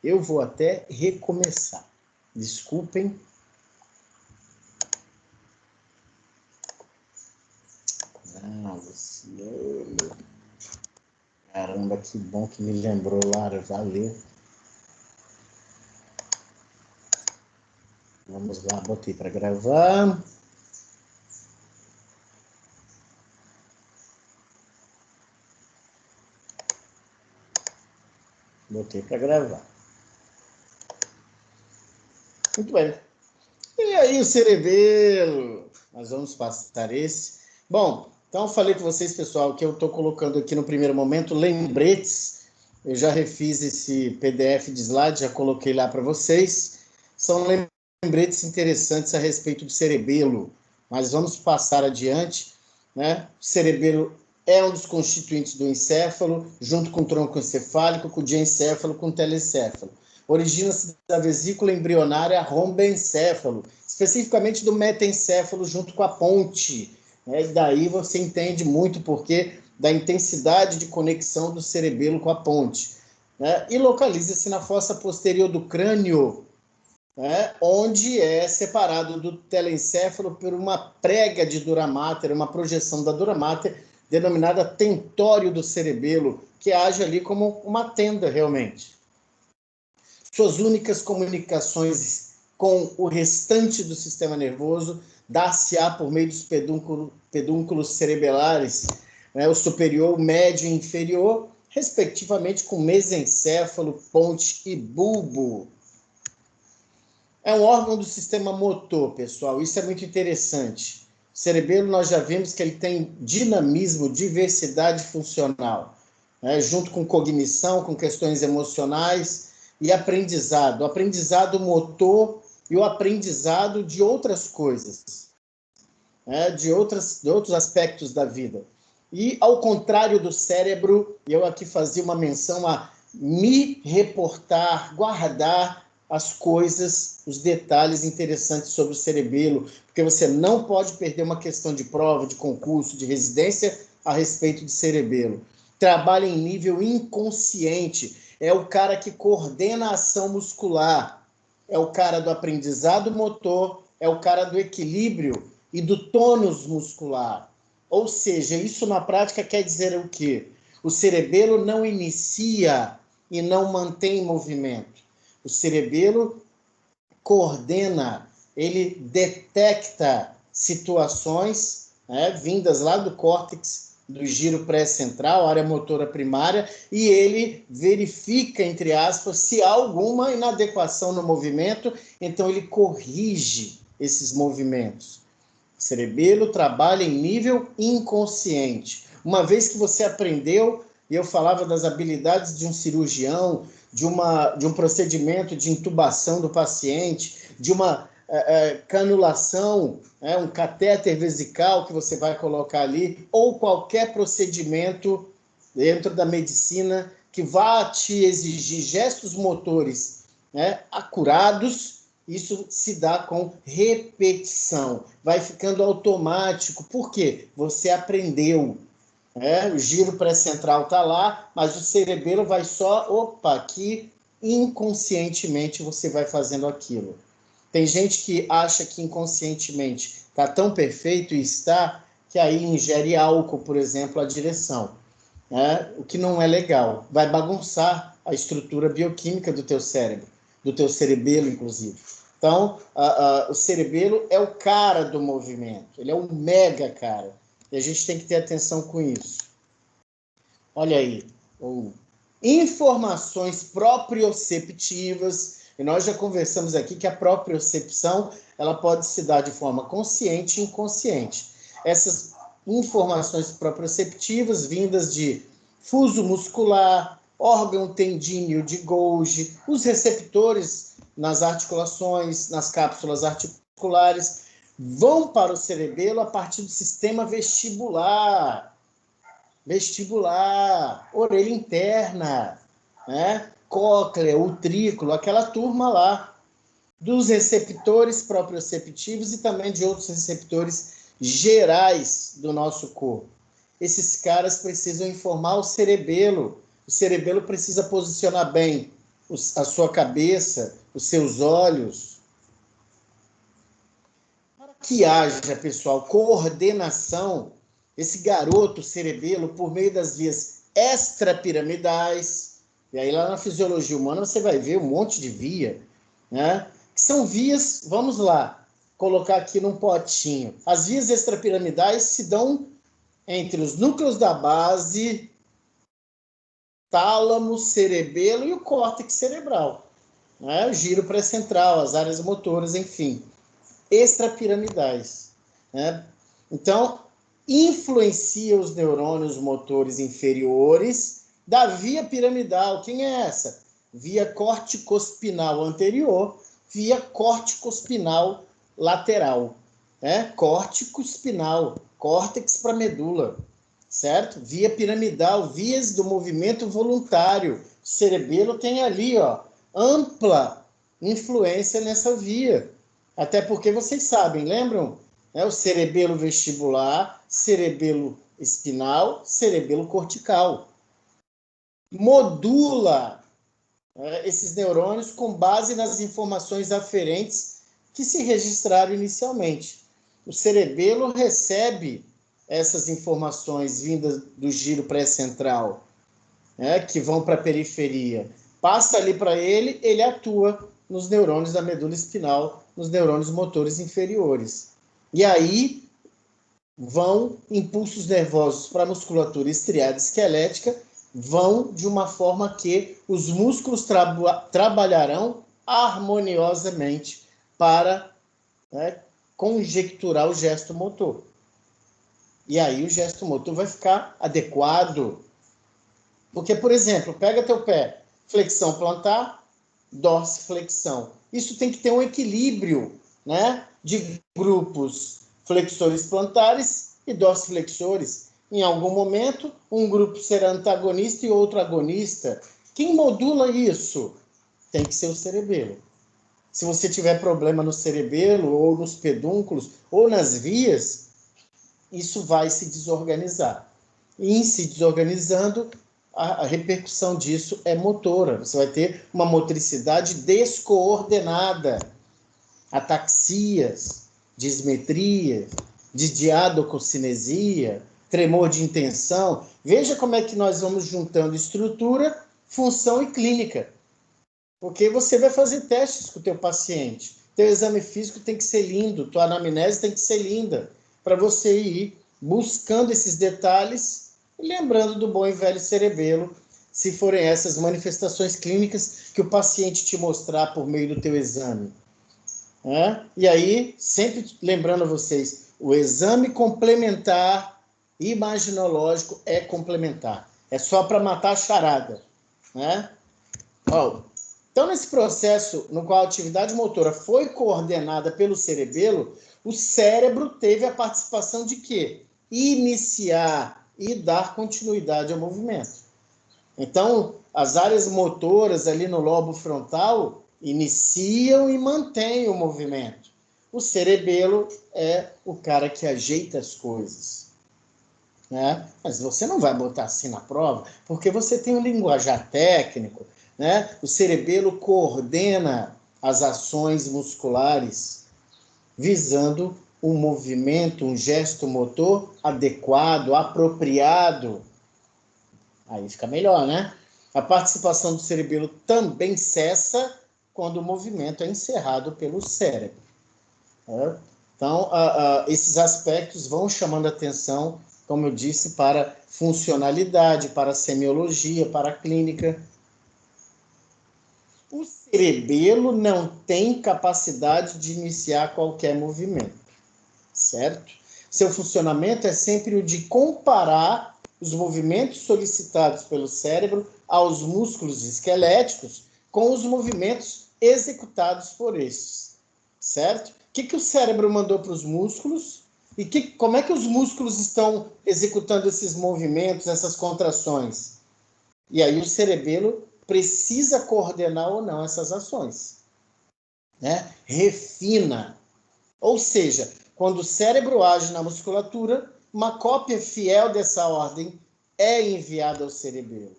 Eu vou até recomeçar. Desculpem. Luciano. Caramba, que bom que me lembrou, Lara. Valeu. Vamos lá, botei para gravar. Botei para gravar. Muito bem. E aí, o cerebelo? Nós vamos passar esse. Bom, então eu falei com vocês, pessoal, que eu estou colocando aqui no primeiro momento lembretes. Eu já refiz esse PDF de slide, já coloquei lá para vocês. São lembretes interessantes a respeito do cerebelo, mas vamos passar adiante, né? O cerebelo é um dos constituintes do encéfalo, junto com o tronco encefálico, com o diencéfalo, com o telencéfalo. Origina-se da vesícula embrionária rombencéfalo, especificamente do metencéfalo junto com a ponte. E daí você entende muito porque da intensidade de conexão do cerebelo com a ponte. E localiza-se na fossa posterior do crânio, onde é separado do telencéfalo por uma prega de dura mater, uma projeção da dura mater, denominada tentório do cerebelo, que age ali como uma tenda realmente. Suas únicas comunicações com o restante do sistema nervoso dá-se-á por meio dos pedúnculos cerebelares, o superior, o médio e inferior, respectivamente com mesencéfalo, ponte e bulbo. É um órgão do sistema motor, pessoal. Isso é muito interessante. O cerebelo, nós já vimos que ele tem dinamismo, diversidade funcional, junto com cognição, com questões emocionais e aprendizado. O aprendizado motor e o aprendizado de outras coisas, de outros aspectos da vida. E, ao contrário do cérebro, eu aqui fazia uma menção a me reportar, guardar as coisas, os detalhes interessantes sobre o cerebelo, porque você não pode perder uma questão de prova, de concurso, de residência a respeito de cerebelo. Trabalha em nível inconsciente, é o cara que coordena a ação muscular, é o cara do aprendizado motor, é o cara do equilíbrio e do tônus muscular. Ou seja, isso na prática quer dizer o quê? O cerebelo não inicia e não mantém movimento. O cerebelo coordena, ele detecta situações vindas lá do córtex, do giro pré-central, área motora primária, e ele verifica, entre aspas, se há alguma inadequação no movimento, então ele corrige esses movimentos. O cerebelo trabalha em nível inconsciente. Uma vez que você aprendeu, e eu falava das habilidades de um cirurgião, de um procedimento de intubação do paciente, de uma canulação, um catéter vesical que você vai colocar ali, ou qualquer procedimento dentro da medicina que vá te exigir gestos motores acurados. Isso se dá com repetição, vai ficando automático. Por quê? Você aprendeu. O giro pré-central está lá, mas o cerebelo vai só, aqui inconscientemente você vai fazendo aquilo. Tem gente que acha que inconscientemente está tão perfeito e está, que aí ingere álcool, por exemplo, a direção. O que não é legal. Vai bagunçar a estrutura bioquímica do teu cérebro, do teu cerebelo, inclusive. Então, o cerebelo é o cara do movimento, ele é um mega cara. E a gente tem que ter atenção com isso. Olha aí, informações proprioceptivas, e nós já conversamos aqui que a propriocepção ela pode se dar de forma consciente e inconsciente. Essas informações proprioceptivas vindas de fuso muscular, órgão tendíneo de Golgi, os receptores nas articulações, nas cápsulas articulares, vão para o cerebelo a partir do sistema vestibular, orelha interna, cóclea, utrículo, aquela turma lá, dos receptores proprioceptivos e também de outros receptores gerais do nosso corpo. Esses caras precisam informar o cerebelo precisa posicionar bem a sua cabeça, os seus olhos. Para que haja, pessoal, coordenação, esse garoto cerebelo, por meio das vias extrapiramidais, e aí lá na fisiologia humana você vai ver um monte de via, né? Que são vias, vamos lá, colocar aqui num potinho. As vias extrapiramidais se dão entre os núcleos da base, tálamo, cerebelo e o córtex cerebral, né? O giro pré-central, as áreas motoras, enfim, extrapiramidais, né? Então, influencia os neurônios motores inferiores da via piramidal. Quem é essa? Via corticospinal anterior, via corticospinal lateral, né? Córtico-espinal, córtex para medula, certo? Via piramidal, vias do movimento voluntário. O cerebelo tem ali, ó, ampla influência nessa via. Até porque vocês sabem, lembram? O cerebelo vestibular, cerebelo espinal, cerebelo cortical. Modula esses neurônios com base nas informações aferentes que se registraram inicialmente. O cerebelo recebe essas informações vindas do giro pré-central, que vão para a periferia. Passa ali para ele, ele atua nos neurônios da medula espinal, nos neurônios motores inferiores. E aí vão impulsos nervosos para a musculatura estriada esquelética, vão de uma forma que os músculos trabalharão harmoniosamente para conjecturar o gesto motor. E aí o gesto motor vai ficar adequado. Porque, por exemplo, pega teu pé, flexão plantar, dorsiflexão. Isso tem que ter um equilíbrio, né, de grupos flexores plantares e dorsiflexores. Em algum momento, um grupo será antagonista e outro agonista. Quem modula isso? Tem que ser o cerebelo. Se você tiver problema no cerebelo, ou nos pedúnculos, ou nas vias, isso vai se desorganizar. E em se desorganizando, a repercussão disso é motora. Você vai ter uma motricidade descoordenada, ataxias, dismetria, diadococinesia, tremor de intenção. Veja como é que nós vamos juntando estrutura, função e clínica. Porque você vai fazer testes com o teu paciente. Teu exame físico tem que ser lindo, tua anamnese tem que ser linda, para você ir buscando esses detalhes e lembrando do bom e velho cerebelo, se forem essas manifestações clínicas que o paciente te mostrar por meio do teu exame. E aí, sempre lembrando a vocês, o exame complementar imaginológico é complementar. É só para matar a charada. Então, nesse processo no qual a atividade motora foi coordenada pelo cerebelo, o cérebro teve a participação de quê? Iniciar e dar continuidade ao movimento. Então, as áreas motoras ali no lobo frontal iniciam e mantêm o movimento. O cerebelo é o cara que ajeita as coisas. Mas você não vai botar assim na prova, porque você tem um linguajar técnico, o cerebelo coordena as ações musculares, visando um movimento, um gesto motor adequado, apropriado. Aí fica melhor, né? A participação do cerebelo também cessa quando o movimento é encerrado pelo cérebro. Então, esses aspectos vão chamando atenção, como eu disse, para funcionalidade, para semiologia, para a clínica. O cerebelo não tem capacidade de iniciar qualquer movimento, certo? Seu funcionamento é sempre o de comparar os movimentos solicitados pelo cérebro aos músculos esqueléticos com os movimentos executados por estes, certo? O que o cérebro mandou para os músculos e como é que os músculos estão executando esses movimentos, essas contrações? E aí o cerebelo precisa coordenar ou não essas ações. Refina. Ou seja, quando o cérebro age na musculatura, uma cópia fiel dessa ordem é enviada ao cerebelo.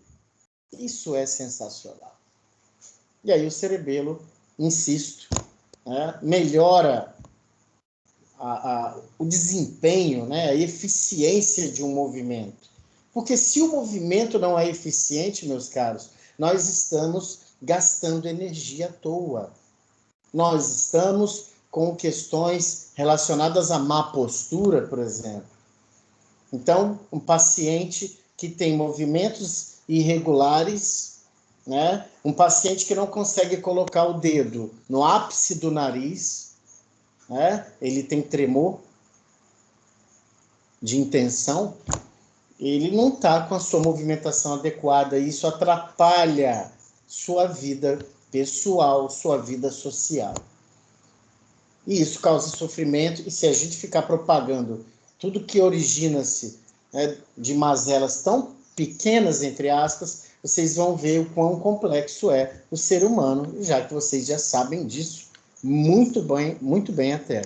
Isso é sensacional. E aí o cerebelo, insisto, né, melhora o desempenho, né, a eficiência de um movimento. Porque se o movimento não é eficiente, meus caros, nós estamos gastando energia à toa. Nós estamos com questões relacionadas à má postura, por exemplo. Então, um paciente que tem movimentos irregulares, né, um paciente que não consegue colocar o dedo no ápice do nariz, né, ele tem tremor de intenção, ele não está com a sua movimentação adequada, e isso atrapalha sua vida pessoal, sua vida social. E isso causa sofrimento, e se a gente ficar propagando tudo que origina-se, né, de mazelas tão pequenas, entre aspas, vocês vão ver o quão complexo é o ser humano, já que vocês já sabem disso muito bem até.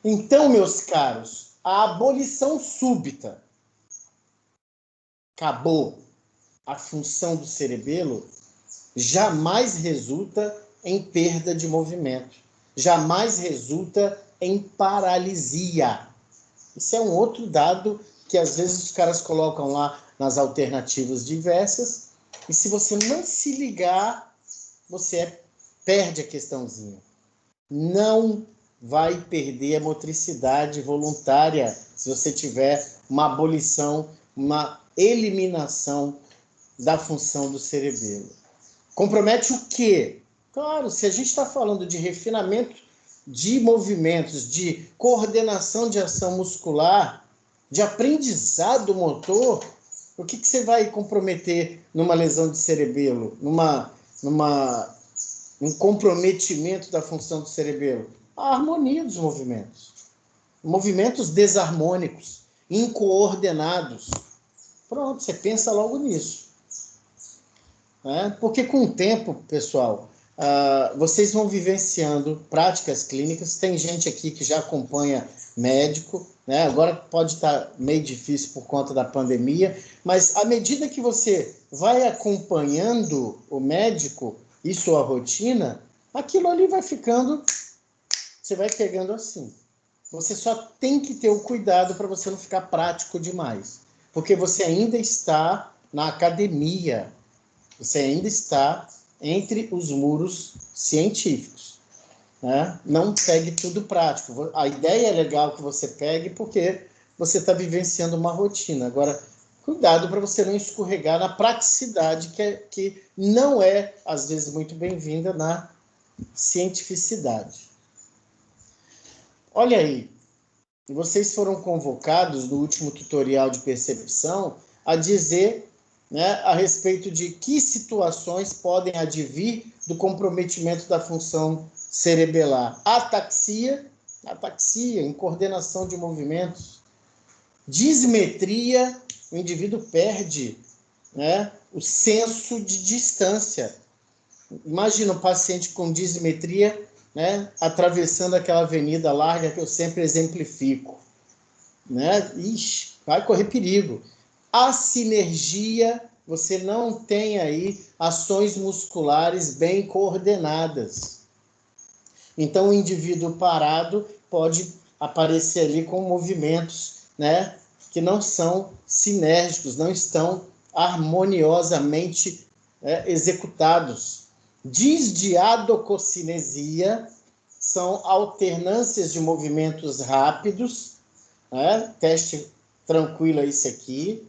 Então, meus caros, a abolição súbita, acabou a função do cerebelo, jamais resulta em perda de movimento, jamais resulta em paralisia. Isso é um outro dado que às vezes os caras colocam lá nas alternativas diversas, e se você não se ligar, você perde a questãozinha. Não vai perder a motricidade voluntária se você tiver uma abolição, uma eliminação da função do cerebelo. Compromete o quê? Claro, se a gente está falando de refinamento de movimentos, de coordenação de ação muscular, de aprendizado motor, o que você vai comprometer numa lesão de cerebelo, um comprometimento da função do cerebelo? A harmonia dos movimentos. Movimentos desarmônicos, incoordenados. Pronto, você pensa logo nisso. Porque com o tempo, pessoal, vocês vão vivenciando práticas clínicas. Tem gente aqui que já acompanha médico, né? Agora pode estar meio difícil por conta da pandemia, mas à medida que você vai acompanhando o médico e sua rotina, aquilo ali vai ficando, você vai pegando assim. Você só tem que ter o cuidado para você não ficar prático demais, porque você ainda está na academia, você ainda está entre os muros científicos, né? Não pegue tudo prático. A ideia é legal que você pegue porque você está vivenciando uma rotina. Agora, cuidado para você não escorregar na praticidade que não é, às vezes, muito bem-vinda na cientificidade. Olha aí, vocês foram convocados no último tutorial de percepção a dizer, né, a respeito de que situações podem advir do comprometimento da função cerebelar. Ataxia, incoordenação de movimentos. Dismetria, o indivíduo perde, né, o senso de distância. Imagina um paciente com dismetria, né, atravessando aquela avenida larga que eu sempre exemplifico, né? Ixi, vai correr perigo. A sinergia, você não tem aí ações musculares bem coordenadas. Então, o indivíduo parado pode aparecer ali com movimentos, né, que não são sinérgicos, não estão harmoniosamente executados. Disdiadococinesia são alternâncias de movimentos rápidos, né? Teste tranquilo esse aqui.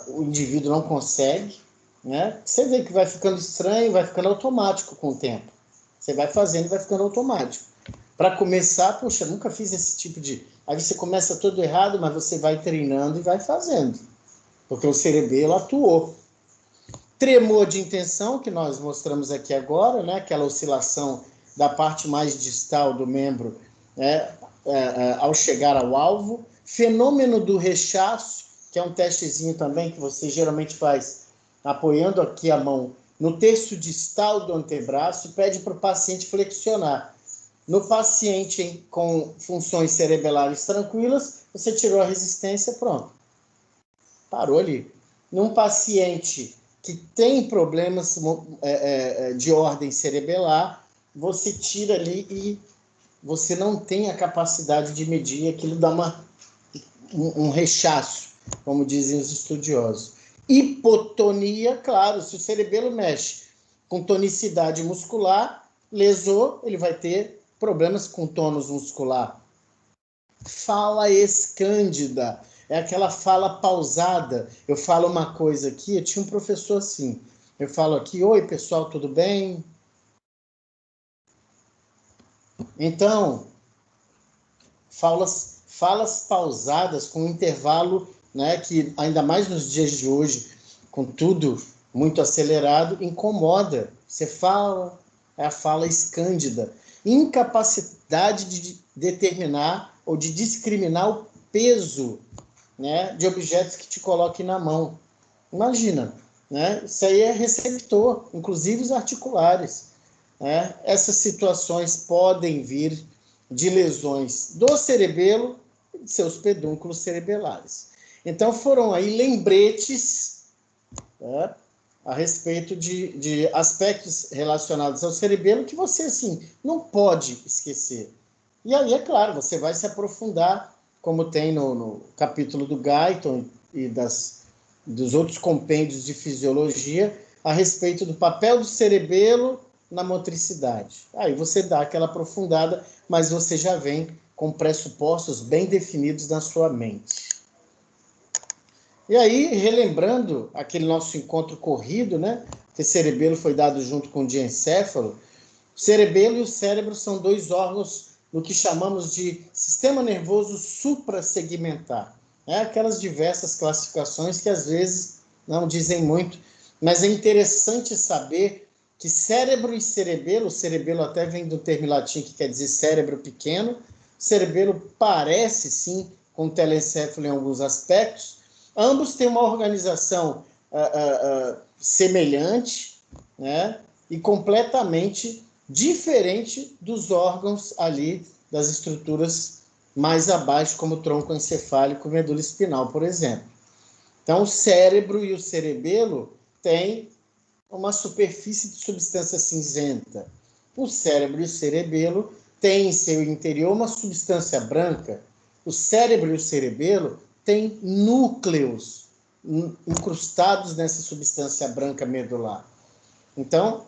O indivíduo não consegue, né? Você vê que vai ficando estranho, vai ficando automático com o tempo. Você vai fazendo e vai ficando automático. Para começar, poxa, nunca fiz esse tipo de... Aí você começa todo errado, mas você vai treinando e vai fazendo. Porque o cerebelo atuou. Tremor de intenção, que nós mostramos aqui agora, né? Aquela oscilação da parte mais distal do membro, né? Ao chegar ao alvo. Fenômeno do rechaço, que é um testezinho também que você geralmente faz apoiando aqui a mão no terço distal do antebraço, pede para o paciente flexionar. No paciente com funções cerebelares tranquilas, você tirou a resistência, pronto. Parou ali. Num paciente que tem problemas de ordem cerebelar, você tira ali e você não tem a capacidade de medir, aquilo dá um rechaço, como dizem os estudiosos. Hipotonia, claro, se o cerebelo mexe com tonicidade muscular, lesou, ele vai ter problemas com tônus muscular. Fala escândida, é aquela fala pausada. Eu falo uma coisa aqui, eu tinha um professor assim, eu falo aqui, oi pessoal, tudo bem? Então, falas pausadas com intervalo, né, que ainda mais nos dias de hoje, com tudo muito acelerado, incomoda. Você fala, é a fala escândida. Incapacidade de determinar ou de discriminar o peso, né, de objetos que te coloquem na mão. Imagina, né? Isso aí é receptor, inclusive os articulares. Né? Essas situações podem vir de lesões do cerebelo e de seus pedúnculos cerebelares. Então foram aí lembretes, né, a respeito de aspectos relacionados ao cerebelo que você, assim, não pode esquecer. E aí, é claro, você vai se aprofundar, como tem no capítulo do Guyton e dos outros compêndios de fisiologia, a respeito do papel do cerebelo na motricidade. Aí você dá aquela aprofundada, mas você já vem com pressupostos bem definidos na sua mente. E aí, relembrando aquele nosso encontro corrido, né? Que cerebelo foi dado junto com o diencéfalo. O cerebelo e o cérebro são dois órgãos no que chamamos de sistema nervoso suprassegmentar. Aquelas diversas classificações que às vezes não dizem muito, mas é interessante saber que cérebro e cerebelo, o cerebelo até vem do termo latim que quer dizer cérebro pequeno, o cerebelo parece sim com o telencéfalo em alguns aspectos, ambos têm uma organização semelhante, né, e completamente diferente dos órgãos ali, das estruturas mais abaixo, como o tronco encefálico e medula espinal, por exemplo. Então, o cérebro e o cerebelo têm uma superfície de substância cinzenta. O cérebro e o cerebelo têm em seu interior uma substância branca. O cérebro e o cerebelo têm núcleos incrustados nessa substância branca medular. Então,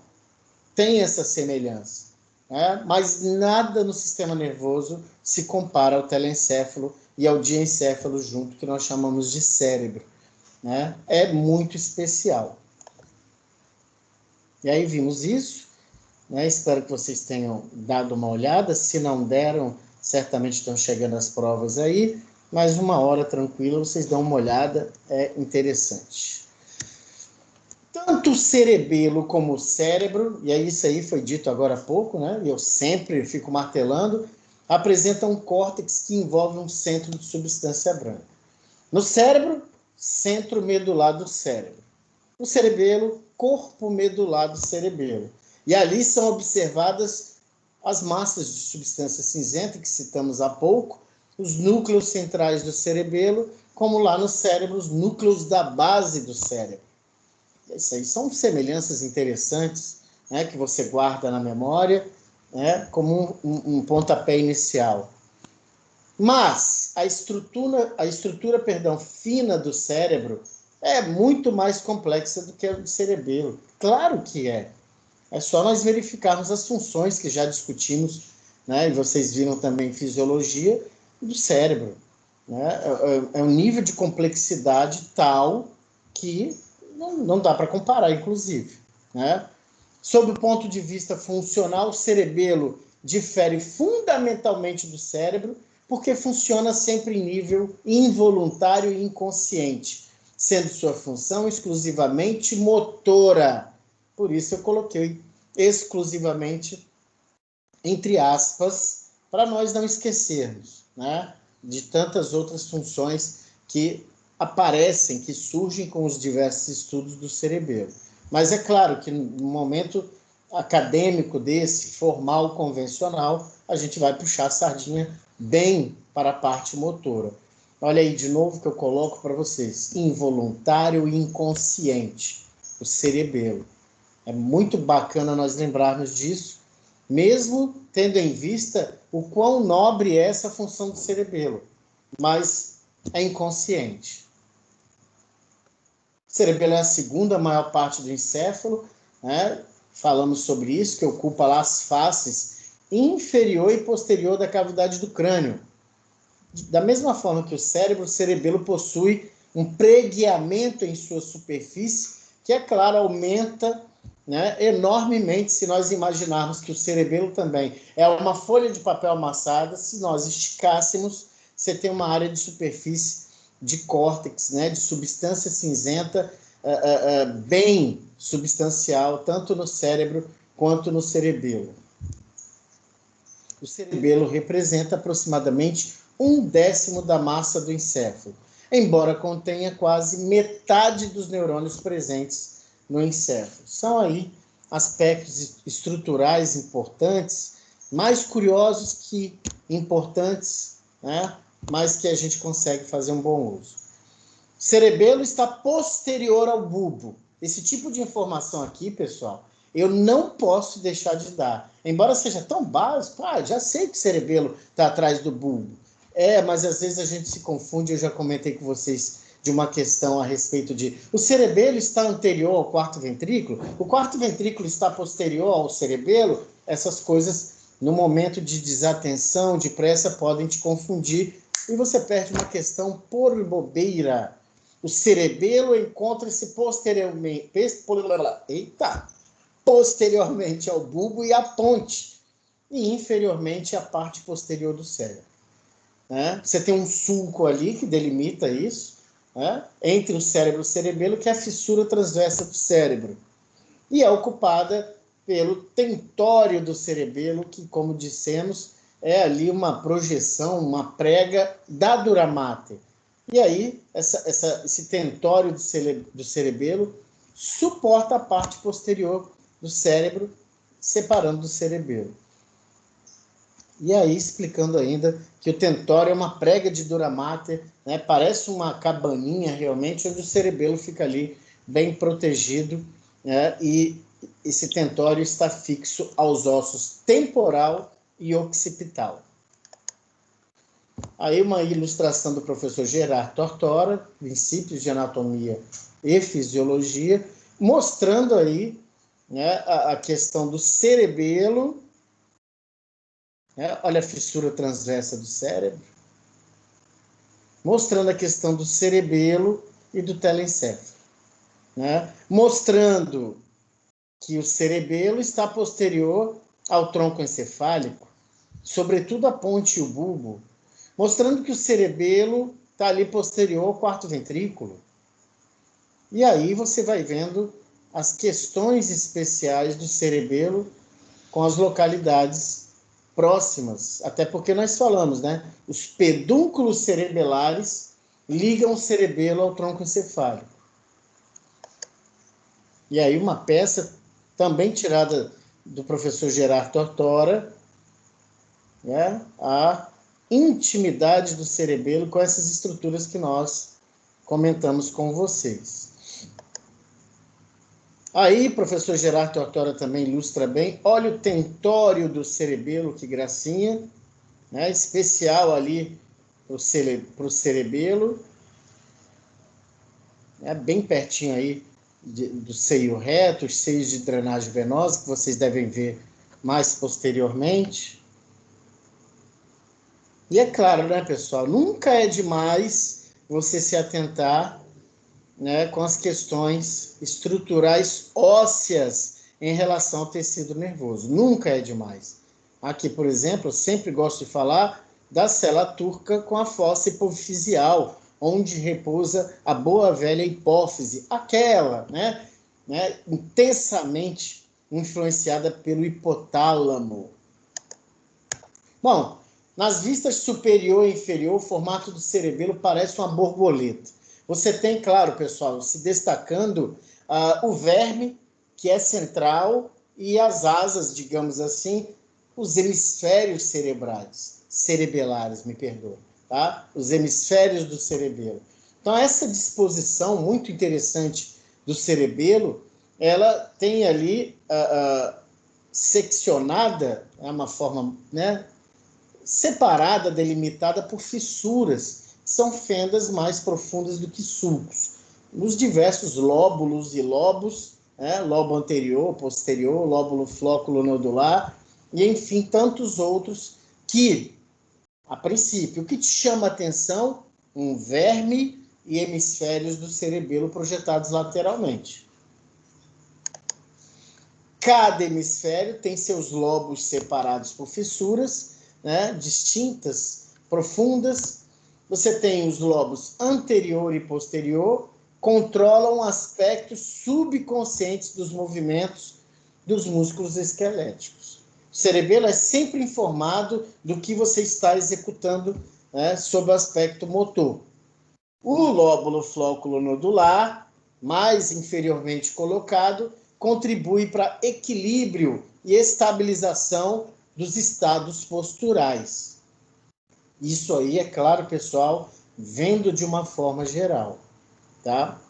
tem essa semelhança. Né? Mas nada no sistema nervoso se compara ao telencéfalo e ao diencéfalo junto, que nós chamamos de cérebro. Né? É muito especial. E aí vimos isso, né? Espero que vocês tenham dado uma olhada. Se não deram, certamente estão chegando as provas aí, mas uma hora tranquila, vocês dão uma olhada, é interessante. Tanto o cerebelo como o cérebro, e aí isso aí foi dito agora há pouco, né? E eu sempre fico martelando, apresentam um córtex que envolve um centro de substância branca. No cérebro, centro medular do cérebro. No cerebelo, corpo medular do cerebelo. E ali são observadas as massas de substância cinzenta que citamos há pouco, os núcleos centrais do cerebelo, como lá no cérebro, os núcleos da base do cérebro. Isso aí são semelhanças interessantes, né, que você guarda na memória, né, como um pontapé inicial. Mas a estrutura fina do cérebro é muito mais complexa do que a do cerebelo. Claro que é. É só nós verificarmos as funções que já discutimos, né, e vocês viram também em fisiologia, do cérebro. Né? É um nível de complexidade tal que não dá para comparar, inclusive. Né? Sob o ponto de vista funcional, o cerebelo difere fundamentalmente do cérebro, porque funciona sempre em nível involuntário e inconsciente, sendo sua função exclusivamente motora. Por isso eu coloquei exclusivamente entre aspas, para nós não esquecermos, né, de tantas outras funções que aparecem, que surgem com os diversos estudos do cerebelo. Mas é claro que no momento acadêmico desse, formal, convencional, a gente vai puxar a sardinha bem para a parte motora. Olha aí de novo que eu coloco para vocês, involuntário e inconsciente. o cerebelo. É muito bacana nós lembrarmos disso, mesmo tendo em vista o quão nobre é essa função do cerebelo, mas é inconsciente. O cerebelo é a segunda maior parte do encéfalo, né? Falamos sobre isso, que ocupa lá as faces inferior e posterior da cavidade do crânio. Da mesma forma que o cérebro, o cerebelo possui um preguiamento em sua superfície, que, é claro, aumenta, né, enormemente se nós imaginarmos que o cerebelo também é uma folha de papel amassada. Se nós esticássemos, você tem uma área de superfície de córtex, né, de substância cinzenta, bem substancial, tanto no cérebro quanto no cerebelo. O cerebelo representa aproximadamente 1/10 da massa do encéfalo, embora contenha quase metade dos neurônios presentes no encéfalo. São aí aspectos estruturais importantes, mais curiosos que importantes, né? Mas que a gente consegue fazer um bom uso. O cerebelo está posterior ao bulbo. Esse tipo de informação aqui, pessoal, eu não posso deixar de dar. Embora seja tão básico, já sei que o cerebelo está atrás do bulbo. Mas às vezes a gente se confunde. Eu já comentei com vocês de uma questão a respeito de... O cerebelo está anterior ao quarto ventrículo? O quarto ventrículo está posterior ao cerebelo? Essas coisas, no momento de desatenção, de pressa, podem te confundir e você perde uma questão por bobeira. O cerebelo encontra-se posteriormente ao bulbo e à ponte, e inferiormente à parte posterior do cérebro. Você tem um sulco ali que delimita isso, entre o cérebro e o cerebelo, que é a fissura transversa do cérebro, e é ocupada pelo tentório do cerebelo, que, como dissemos, é ali uma projeção, uma prega da dura mater. E aí, esse tentório do cerebelo suporta a parte posterior do cérebro, separando do cerebelo. E aí, explicando ainda que o tentório é uma prega de dura mater, né? Parece uma cabaninha, realmente, onde o cerebelo fica ali bem protegido, né? E esse tentório está fixo aos ossos temporal e occipital. Aí uma ilustração do professor Gerard Tortora, Princípios de Anatomia e Fisiologia, mostrando aí, né, a questão do cerebelo, né? Olha a fissura transversa do cérebro, mostrando a questão do cerebelo e do telencéfalo, né? Mostrando que o cerebelo está posterior ao tronco encefálico, sobretudo a ponte e o bulbo, mostrando que o cerebelo está ali posterior ao quarto ventrículo. E aí você vai vendo as questões especiais do cerebelo com as localidades próximas, até porque nós falamos, né? Os pedúnculos cerebelares ligam o cerebelo ao tronco encefálico. E aí uma peça também tirada do professor Gerard Tortora, né? A intimidade do cerebelo com essas estruturas que nós comentamos com vocês. Aí, professor Gerard Tortora também ilustra bem. Olha o tentório do cerebelo, que gracinha, né? Especial ali para o cerebelo, bem pertinho aí do seio reto, os seios de drenagem venosa, que vocês devem ver mais posteriormente. E é claro, né, pessoal, nunca é demais você se atentar, né, com as questões estruturais ósseas em relação ao tecido nervoso. Nunca é demais. Aqui, por exemplo, eu sempre gosto de falar da célula turca com a fossa hipofisial, onde repousa a boa velha hipófise, aquela, né, intensamente influenciada pelo hipotálamo. Bom, nas vistas superior e inferior, o formato do cerebelo parece uma borboleta. Você tem, claro, pessoal, se destacando o verme, que é central, e as asas, digamos assim, os hemisférios cerebelares, me perdoa, tá? Os hemisférios do cerebelo. Então, essa disposição muito interessante do cerebelo ela tem ali seccionada, é uma forma, né, separada, delimitada por fissuras, que são fendas mais profundas do que sulcos, nos diversos lóbulos e lobos, né, lobo anterior, posterior, lóbulo flóculo nodular, e enfim, tantos outros que, a princípio, o que te chama a atenção? Um verme e hemisférios do cerebelo projetados lateralmente. Cada hemisfério tem seus lobos separados por fissuras, né, distintas, profundas. Você tem os lobos anterior e posterior, controlam aspectos subconscientes dos movimentos dos músculos esqueléticos. O cerebelo é sempre informado do que você está executando, né, sob o aspecto motor. O lóbulo flóculo nodular, mais inferiormente colocado, contribui para equilíbrio e estabilização dos estados posturais. Isso aí, é claro, pessoal, vendo de uma forma geral, tá?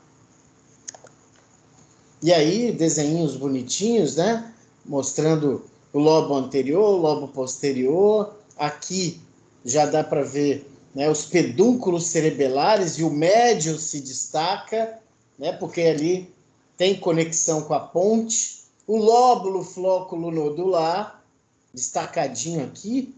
E aí, desenhinhos bonitinhos, né? Mostrando o lobo anterior, o lobo posterior. Aqui já dá para ver, né, os pedúnculos cerebelares, e o médio se destaca, né? Porque ali tem conexão com a ponte. O lóbulo flóculo nodular, destacadinho aqui.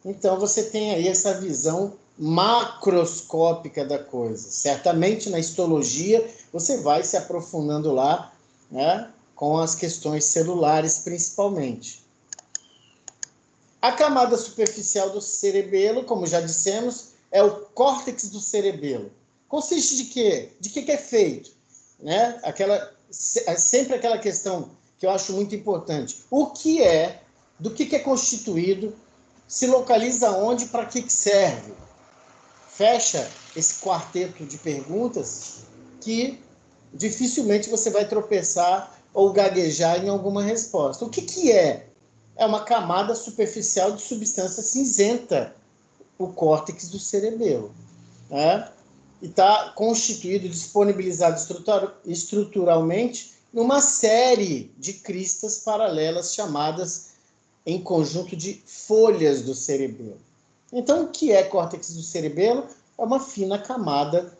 Então, você tem aí essa visão macroscópica da coisa. Certamente, na histologia, você vai se aprofundando lá, né, com as questões celulares, principalmente. A camada superficial do cerebelo, como já dissemos, é o córtex do cerebelo. Consiste de quê? De que é feito? Né? Sempre aquela questão que eu acho muito importante. O que é, do que é constituído, se localiza onde, para que serve? Fecha esse quarteto de perguntas que dificilmente você vai tropeçar ou gaguejar em alguma resposta. O que é? É uma camada superficial de substância cinzenta, o córtex do cerebelo, né? E está constituído, disponibilizado estruturalmente numa série de cristas paralelas chamadas em conjunto de folhas do cerebelo. Então, o que é córtex do cerebelo? É uma fina camada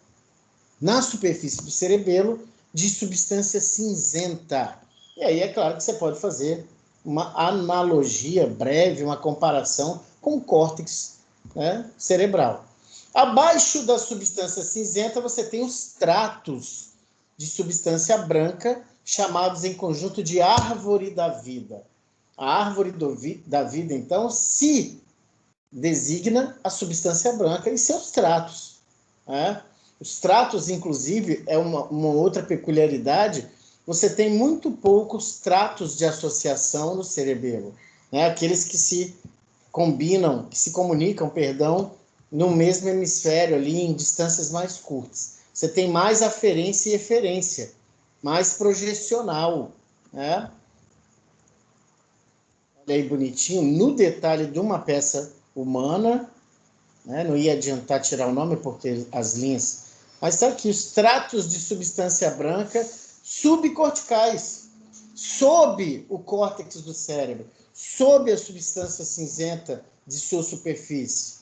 na superfície do cerebelo de substância cinzenta. E aí é claro que você pode fazer uma analogia breve, uma comparação com o córtex, né, cerebral. Abaixo da substância cinzenta, você tem os tratos de substância branca, chamados em conjunto de árvore da vida. A árvore da vida, então, se designa a substância branca e seus tratos, né? Os tratos, inclusive, é uma outra peculiaridade. Você tem muito poucos tratos de associação no cerebelo, né? Aqueles que se combinam, que se comunicam, perdão, no mesmo hemisfério, ali em distâncias mais curtas. Você tem mais aferência e eferência, mais projecional, né? Olha aí bonitinho, no detalhe de uma peça humana, né? Não ia adiantar tirar o nome porque as linhas, mas está aqui os tratos de substância branca subcorticais, sob o córtex do cérebro, sob a substância cinzenta de sua superfície.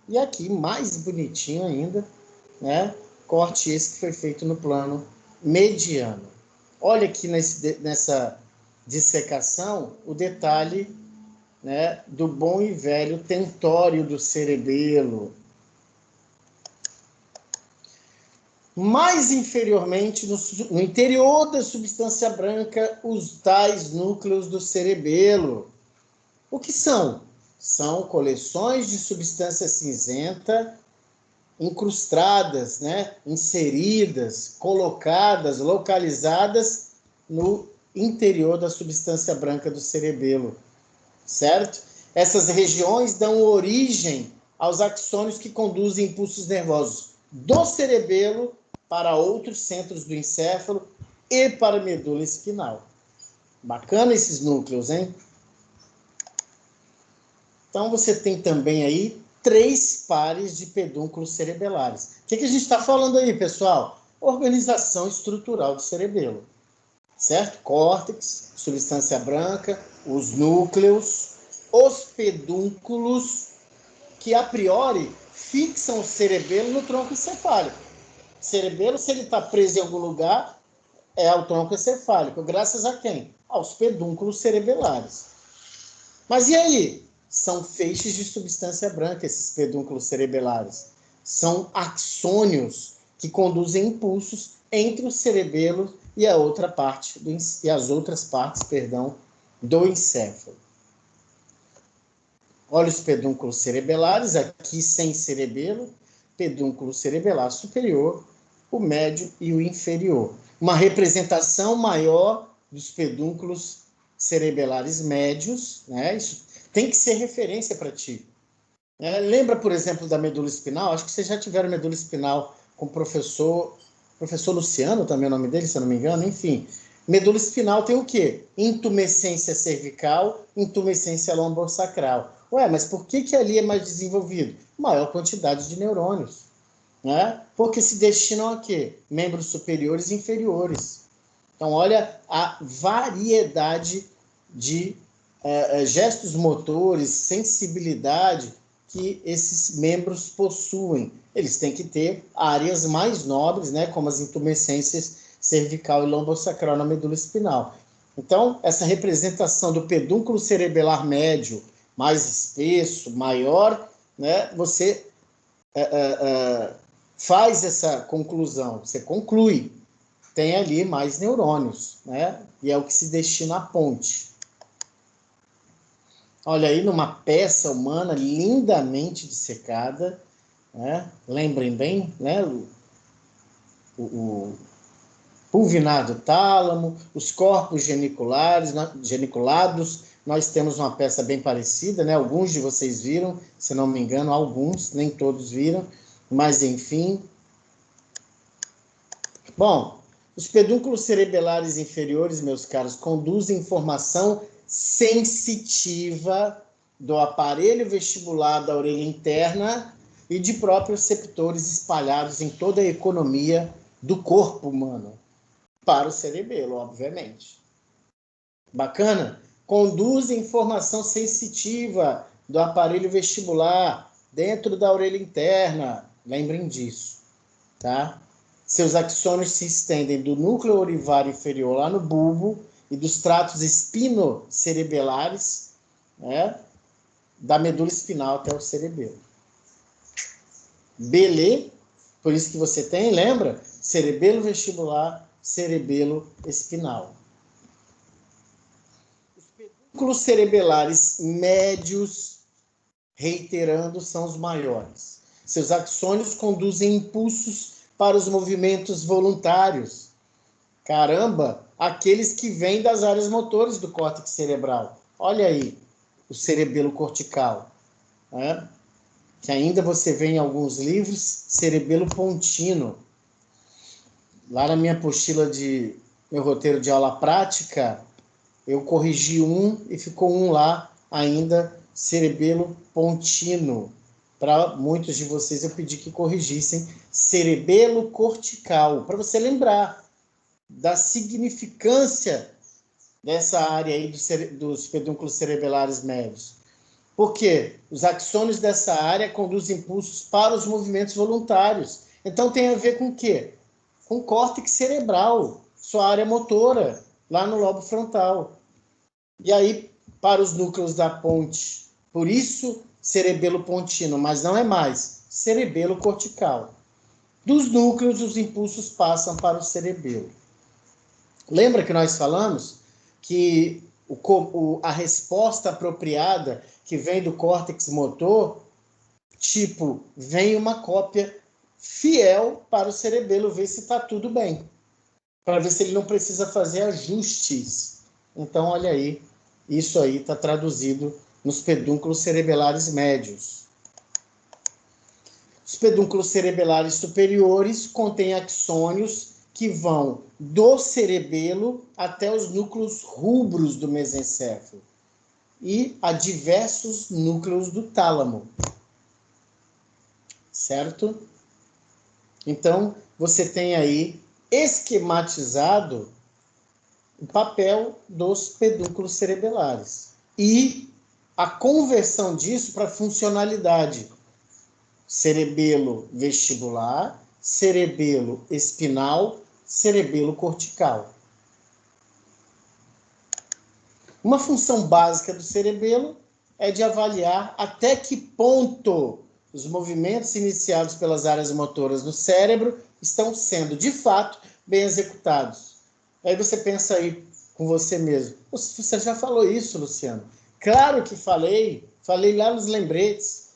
E aqui, mais bonitinho ainda, né? Corte esse que foi feito no plano mediano. Olha aqui nessa dissecação o detalhe, né, do bom e velho tentório do cerebelo. Mais inferiormente, no interior da substância branca, os tais núcleos do cerebelo. O que são? São coleções de substância cinzenta incrustadas, né, inseridas, colocadas, localizadas no interior da substância branca do cerebelo, certo? Essas regiões dão origem aos axônios que conduzem impulsos nervosos do cerebelo para outros centros do encéfalo e para a medula espinal. Bacana esses núcleos, hein? Então, você tem também aí 3 pares de pedúnculos cerebelares. O que a gente está falando aí, pessoal? organização estrutural do cerebelo, certo? Córtex, substância branca, os núcleos, os pedúnculos, que a priori fixam o cerebelo no tronco encefálico. O cerebelo, se ele está preso em algum lugar, é o tronco encefálico. Graças a quem? Aos pedúnculos cerebelares. Mas e aí? São feixes de substância branca, esses pedúnculos cerebelares. São axônios que conduzem impulsos entre o cerebelo e a outra parte e as outras partes, do encéfalo. Olha os pedúnculos cerebelares, aqui sem cerebelo, pedúnculo cerebelar superior, o médio e o inferior. Uma representação maior dos pedúnculos cerebelares médios, né? Isso tem que ser referência para ti. Lembra, por exemplo, da medula espinal? Acho que vocês já tiveram medula espinal com o professor Luciano, também é o nome dele, se eu não me engano, enfim. Medula espinal tem o quê? Intumescência cervical, intumescência lombosacral. Ué, mas por que ali é mais desenvolvido? Maior quantidade de neurônios, né? Porque se destinam a quê? Membros superiores e inferiores. Então, olha a variedade de gestos motores, sensibilidade que esses membros possuem. Eles têm que ter áreas mais nobres, né, como as intumescências cervical e lombosacral na medula espinal. Então, essa representação do pedúnculo cerebelar médio, mais espesso, maior, né, você faz essa conclusão, você conclui, tem ali mais neurônios, né, e é o que se destina à ponte. Olha aí, numa peça humana lindamente dissecada, né? Lembrem bem, né? O pulvinar tálamo, os corpos geniculados, nós temos uma peça bem parecida, né? Alguns de vocês viram, se não me engano, alguns, nem todos viram, mas enfim. Bom, os pedúnculos cerebelares inferiores, meus caros, conduzem informação sensitiva do aparelho vestibular da orelha interna e de próprios receptores espalhados em toda a economia do corpo humano, para o cerebelo, obviamente. Bacana? Conduzem informação sensitiva do aparelho vestibular dentro da orelha interna, lembrem disso, tá? Seus axônios se estendem do núcleo orivário inferior lá no bulbo e dos tratos espinocerebelares, né, da medula espinal até o cerebelo. Belê, por isso que você tem, lembra? Cerebelo vestibular, cerebelo espinal. Os pedúnculos cerebelares médios, reiterando, são os maiores. Seus axônios conduzem impulsos para os movimentos voluntários. Caramba, aqueles que vêm das áreas motores do córtex cerebral. Olha aí, o cerebelo cortical, né? Que ainda você vê em alguns livros, cerebelo pontino. Lá na minha apostila meu roteiro de aula prática, eu corrigi um e ficou um lá ainda, cerebelo pontino. Para muitos de vocês eu pedi que corrigissem cerebelo cortical, para você lembrar da significância dessa área aí dos pedúnculos cerebelares médios. Porque os axônios dessa área conduzem impulsos para os movimentos voluntários. Então tem a ver com o quê? Com o córtex cerebral, sua área motora, lá no lobo frontal. E aí, para os núcleos da ponte, por isso cerebelo pontino, mas não é mais, cerebelo cortical. Dos núcleos, os impulsos passam para o cerebelo. Lembra que nós falamos que a resposta apropriada que vem do córtex motor, tipo, vem uma cópia fiel para o cerebelo ver se está tudo bem, para ver se ele não precisa fazer ajustes. Então, olha aí, isso aí está traduzido nos pedúnculos cerebelares médios. Os pedúnculos cerebelares superiores contêm axônios que vão do cerebelo até os núcleos rubros do mesencéfalo e a diversos núcleos do tálamo. Certo? Então, você tem aí esquematizado o papel dos pedúnculos cerebelares e a conversão disso para funcionalidade. Cerebelo vestibular, cerebelo espinal, cerebelo cortical. Uma função básica do cerebelo é de avaliar até que ponto os movimentos iniciados pelas áreas motoras no cérebro estão sendo, de fato, bem executados. Aí você pensa aí com você mesmo. Você já falou isso, Luciano? Claro que falei lá nos lembretes.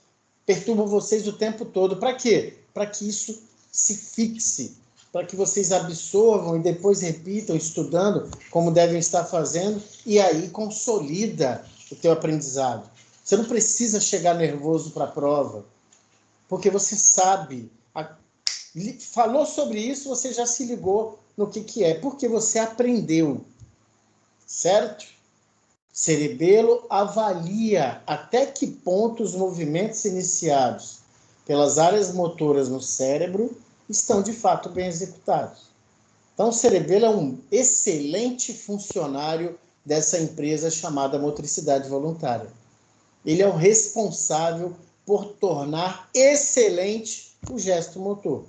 Perturbo vocês o tempo todo. Para quê? Para que isso se fixe, para que vocês absorvam e depois repitam, estudando, como devem estar fazendo, e aí consolida o teu aprendizado. Você não precisa chegar nervoso para a prova, porque você sabe. Falou sobre isso, você já se ligou no que é, porque você aprendeu, certo? Cerebelo avalia até que ponto os movimentos iniciados pelas áreas motoras no cérebro estão de fato bem executados. Então, o cerebelo é um excelente funcionário dessa empresa chamada motricidade voluntária. Ele é o responsável por tornar excelente o gesto motor.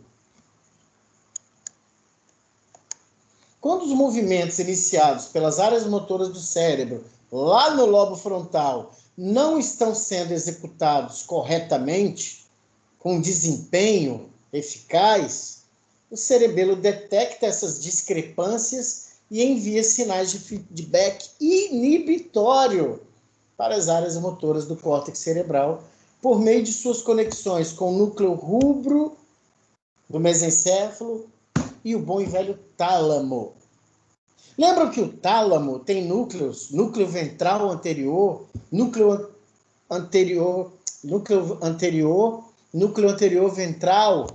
Quando os movimentos iniciados pelas áreas motoras do cérebro, lá no lobo frontal, não estão sendo executados corretamente, com desempenho eficaz, o cerebelo detecta essas discrepâncias e envia sinais de feedback inibitório para as áreas motoras do córtex cerebral, por meio de suas conexões com o núcleo rubro do mesencéfalo e o bom e velho tálamo. Lembram que o tálamo tem núcleos, núcleo ventral anterior, núcleo anterior ventral?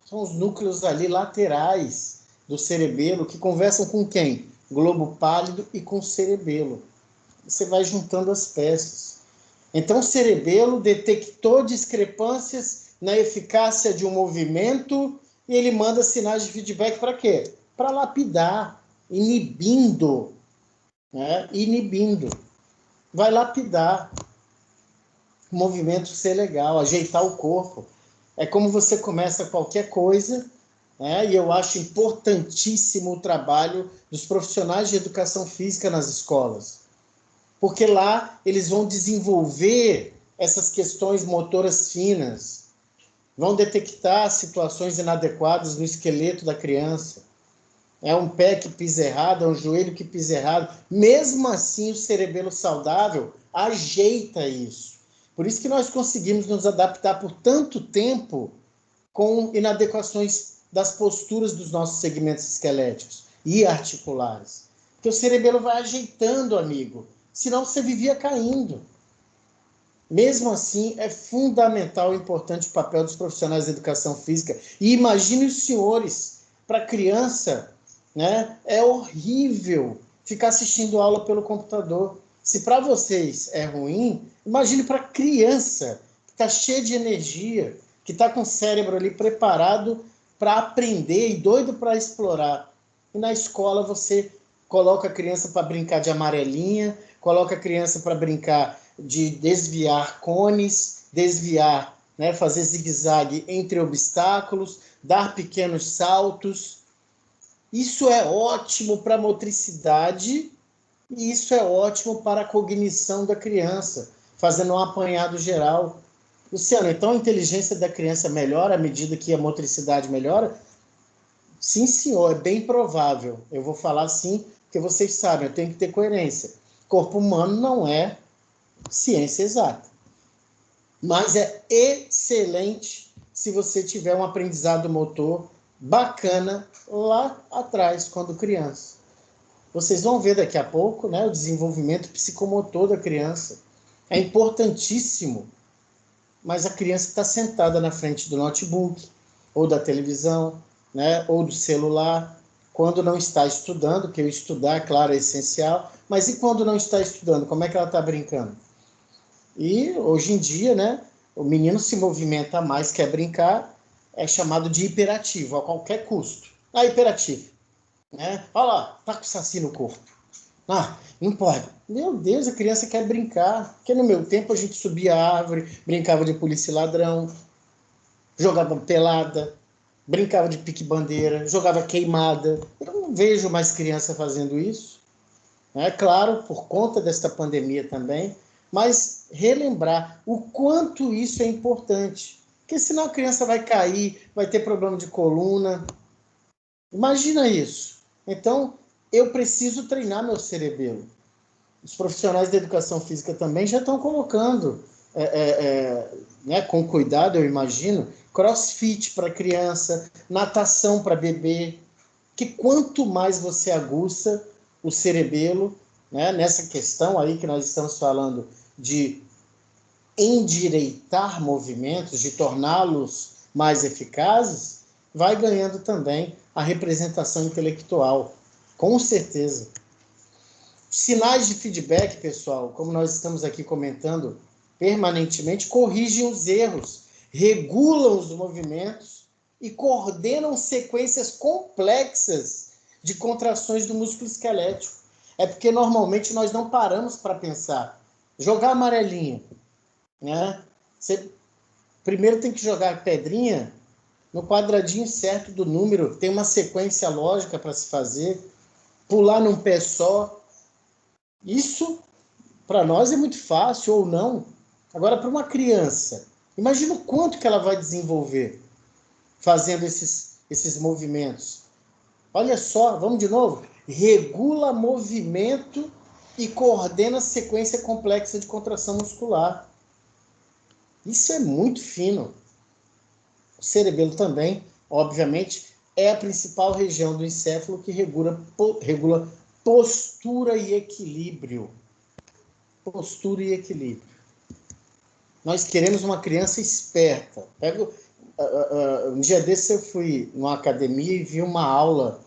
São os núcleos ali laterais do cerebelo que conversam com quem? Globo pálido e com o cerebelo. Você vai juntando as peças. Então, o cerebelo detectou discrepâncias na eficácia de um movimento e ele manda sinais de feedback para quê? Para lapidar, inibindo, né? Inibindo. Vai lapidar. O movimento ser legal, ajeitar o corpo. É como você começa qualquer coisa, né? E eu acho importantíssimo o trabalho dos profissionais de educação física nas escolas. Porque lá eles vão desenvolver essas questões motoras finas, vão detectar situações inadequadas no esqueleto da criança. É um pé que pisa errado, é um joelho que pisa errado. Mesmo assim, o cerebelo saudável ajeita isso. Por isso que nós conseguimos nos adaptar por tanto tempo com inadequações das posturas dos nossos segmentos esqueléticos e articulares. Porque o cerebelo vai ajeitando, amigo. Senão você vivia caindo. Mesmo assim, é fundamental e importante o papel dos profissionais da educação física. E imagine os senhores, para criança, né? É horrível ficar assistindo aula pelo computador. Se para vocês é ruim, imagine para criança, que está cheia de energia, que está com o cérebro ali preparado para aprender e doido para explorar. E na escola você coloca a criança para brincar de amarelinha, coloca a criança para brincar de desviar cones, desviar, né, fazer zigue-zague entre obstáculos, dar pequenos saltos. Isso é ótimo para a motricidade e isso é ótimo para a cognição da criança, fazendo um apanhado geral. Luciano, então a inteligência da criança melhora à medida que a motricidade melhora? Sim, senhor, é bem provável. Eu vou falar sim, porque vocês sabem, eu tenho que ter coerência. Corpo humano não é ciência exata. Mas é excelente se você tiver um aprendizado motor bacana lá atrás, quando criança. Vocês vão ver daqui a pouco, né, o desenvolvimento psicomotor da criança. É importantíssimo. Mas a criança está sentada na frente do notebook, ou da televisão, né, ou do celular, quando não está estudando, que eu estudar, claro, é essencial, mas e quando não está estudando, como é que ela está brincando? E hoje em dia, né, o menino se movimenta mais, quer brincar, é chamado de hiperativo, a qualquer custo. Hiperativo. Né? Olha lá, tá com saci no corpo. Não pode. Meu Deus, a criança quer brincar. Porque no meu tempo a gente subia a árvore, brincava de polícia e ladrão, jogava pelada, brincava de pique-bandeira, jogava queimada. Eu não vejo mais criança fazendo isso. É claro, por conta desta pandemia também, mas relembrar o quanto isso é importante. Porque senão a criança vai cair, vai ter problema de coluna. Imagina isso. Então, eu preciso treinar meu cerebelo. Os profissionais da educação física também já estão colocando, né, com cuidado, eu imagino, crossfit para criança, natação para bebê, que quanto mais você aguça o cerebelo, né, nessa questão aí que nós estamos falando de endireitar movimentos, de torná-los mais eficazes, vai ganhando também a representação intelectual, com certeza. Sinais de feedback, pessoal, como nós estamos aqui comentando permanentemente, corrigem os erros, regulam os movimentos e coordenam sequências complexas de contrações do músculo esquelético. É porque normalmente nós não paramos para pensar. Jogar amarelinha, né? Você primeiro tem que jogar a pedrinha no quadradinho certo do número, tem uma sequência lógica para se fazer, pular num pé só. Isso, para nós, é muito fácil, ou não. Agora, para uma criança, imagina o quanto que ela vai desenvolver fazendo esses movimentos. Olha só, vamos de novo. Regula movimento e coordena sequência complexa de contração muscular. Isso é muito fino. O cerebelo também, obviamente, é a principal região do encéfalo que regula postura e equilíbrio. Postura e equilíbrio. Nós queremos uma criança esperta. Um dia desse eu fui numa academia e vi uma aula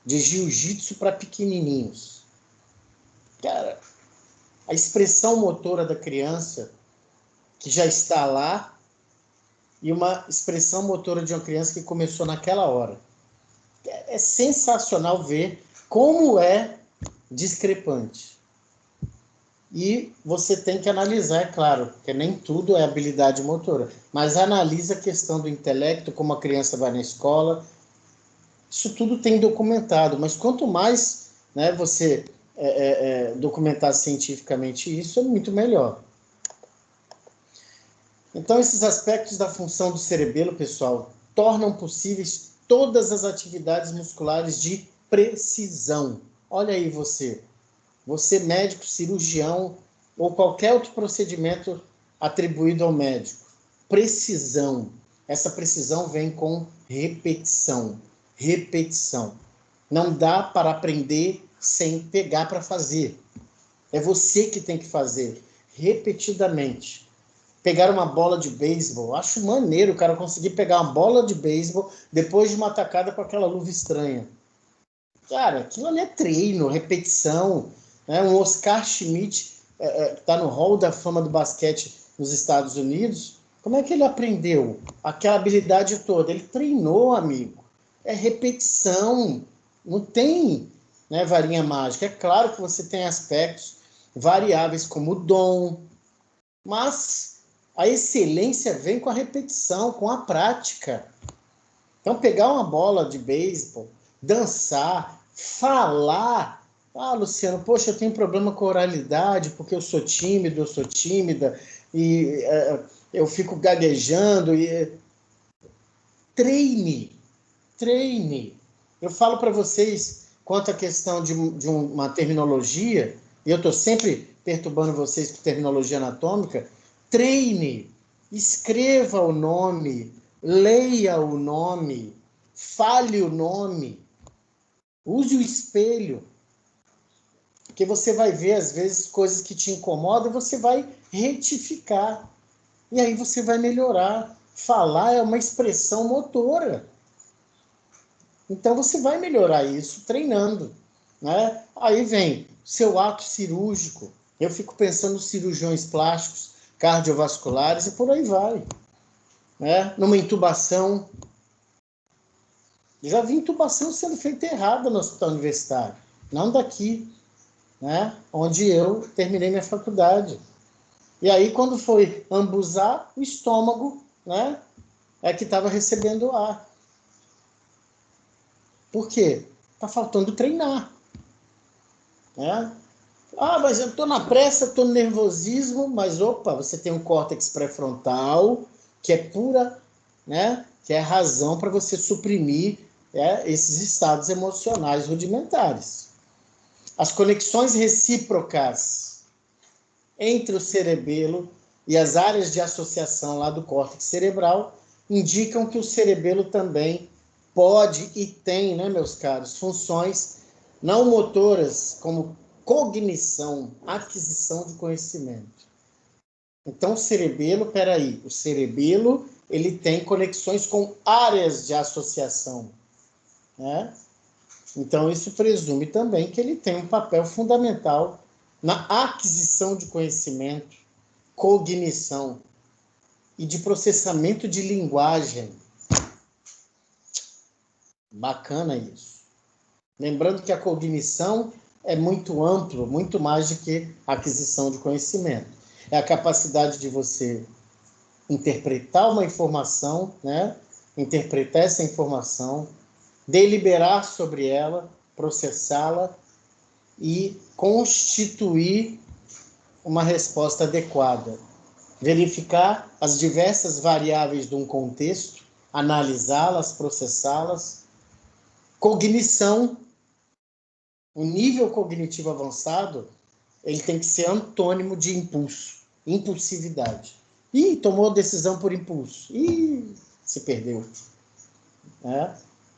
de jiu-jitsu para pequenininhos. Cara, a expressão motora da criança, que já está lá, e uma expressão motora de uma criança que começou naquela hora. É sensacional ver como é discrepante. E você tem que analisar, é claro, porque nem tudo é habilidade motora, mas analisa a questão do intelecto, como a criança vai na escola. Isso tudo tem documentado, mas quanto mais, né, você documentar cientificamente isso, é muito melhor. Então, esses aspectos da função do cerebelo, pessoal, tornam possíveis todas as atividades musculares de precisão. Olha aí você médico, cirurgião ou qualquer outro procedimento atribuído ao médico. Precisão. Essa precisão vem com repetição. Repetição. Não dá para aprender sem pegar para fazer. É você que tem que fazer repetidamente. Pegar uma bola de beisebol. Acho maneiro o cara conseguir pegar uma bola de beisebol depois de uma tacada com aquela luva estranha. Cara, aquilo ali é treino, repetição. Um Oscar Schmidt está no hall da fama do basquete nos Estados Unidos. Como é que ele aprendeu aquela habilidade toda? Ele treinou, amigo. É repetição. Não tem, né, varinha mágica. É claro que você tem aspectos variáveis como o dom, mas a excelência vem com a repetição, com a prática. Então, pegar uma bola de beisebol, dançar, falar. Luciano, poxa, eu tenho problema com oralidade, porque eu sou tímido, eu sou tímida, e eu fico gaguejando. Treine. Eu falo para vocês, quanto à questão de uma terminologia, e eu estou sempre perturbando vocês com terminologia anatômica, treine, escreva o nome, leia o nome, fale o nome, use o espelho, porque você vai ver, às vezes, coisas que te incomodam, você vai retificar, e aí você vai melhorar. Falar é uma expressão motora. Então, você vai melhorar isso treinando, né? Aí vem seu ato cirúrgico. Eu fico pensando nos cirurgiões plásticos, cardiovasculares e por aí vai. Né? Numa intubação, Já vi intubação sendo feita errada no hospital universitário, não daqui, né? Onde eu terminei minha faculdade. E aí, quando foi ambusar, o estômago, né, é que estava recebendo ar. Por quê? Está faltando treinar. Né? Ah, mas eu estou na pressa, estou no nervosismo, mas opa, você tem um córtex pré-frontal, que é pura, né, que é a razão para você suprimir esses estados emocionais rudimentares. As conexões recíprocas entre o cerebelo e as áreas de associação lá do córtex cerebral indicam que o cerebelo também pode e tem, né, meus caros, funções não motoras, como cognição, aquisição de conhecimento. Então, o cerebelo, ele tem conexões com áreas de associação, né? Então, isso presume também que ele tem um papel fundamental na aquisição de conhecimento, cognição e de processamento de linguagem. Bacana isso. Lembrando que a cognição é muito amplo, muito mais do que a aquisição de conhecimento. É a capacidade de você interpretar uma informação, né? Interpretar essa informação, deliberar sobre ela, processá-la e constituir uma resposta adequada. Verificar as diversas variáveis de um contexto, analisá-las, processá-las. Cognição, o nível cognitivo avançado, ele tem que ser antônimo de impulso, impulsividade. Ih, tomou decisão por impulso. Ih, se perdeu.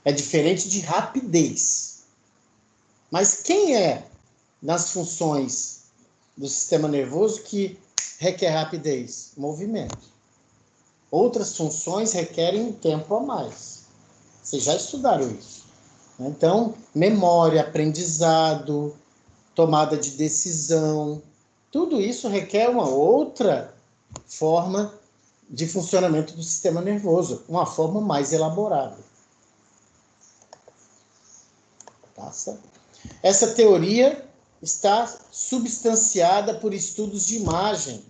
É diferente de rapidez. Mas quem é nas funções do sistema nervoso que requer rapidez? Movimento. Outras funções requerem um tempo a mais. Vocês já estudaram isso. Então, memória, aprendizado, tomada de decisão, tudo isso requer uma outra forma de funcionamento do sistema nervoso, uma forma mais elaborada. Tá certo? Essa teoria está substanciada por estudos de imagem.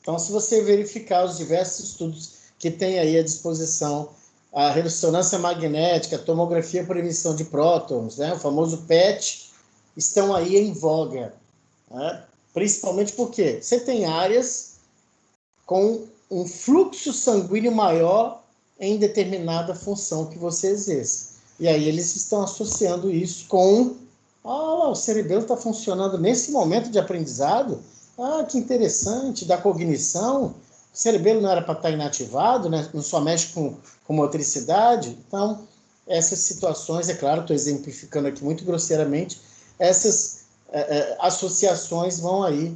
Então, se você verificar os diversos estudos que tem aí à disposição, a ressonância magnética, a tomografia por emissão de prótons, né, o famoso PET, estão aí em voga. Né? Principalmente porque você tem áreas com um fluxo sanguíneo maior em determinada função que você exerce. E aí eles estão associando isso com o cerebelo está funcionando nesse momento de aprendizado. Que interessante, da cognição. O cerebelo não era para estar inativado, né? Não só mexe com motricidade. Então, essas situações, é claro, estou exemplificando aqui muito grosseiramente, essas associações vão aí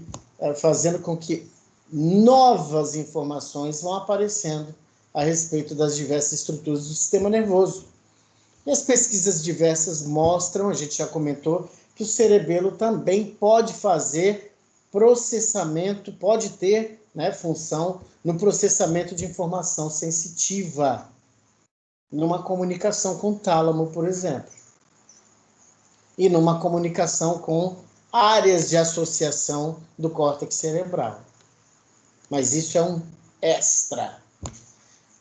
fazendo com que novas informações vão aparecendo a respeito das diversas estruturas do sistema nervoso. E as pesquisas diversas mostram, a gente já comentou, que o cerebelo também pode fazer processamento, pode ter, né, função no processamento de informação sensitiva, numa comunicação com o tálamo, por exemplo, e numa comunicação com áreas de associação do córtex cerebral. Mas isso é um extra.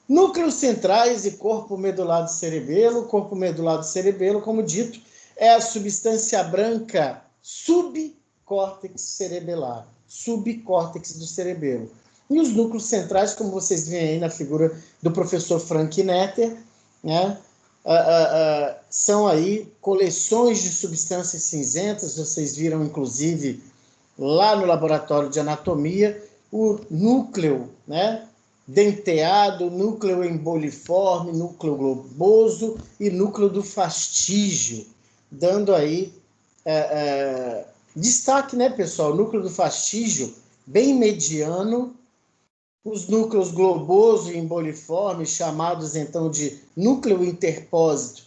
Núcleos centrais e corpo medular do cerebelo. Corpo medular do cerebelo, como dito, é a substância branca subcórtex cerebelar, subcórtex do cerebelo. E os núcleos centrais, como vocês veem aí na figura do professor Frank Netter, né, são aí coleções de substâncias cinzentas. Vocês viram, inclusive, lá no laboratório de anatomia, o núcleo, né, denteado, núcleo emboliforme, núcleo globoso e núcleo do fastígio, dando aí destaque, né, pessoal? O núcleo do fastígio, bem mediano, os núcleos globoso e emboliforme, chamados então de núcleo interpósito,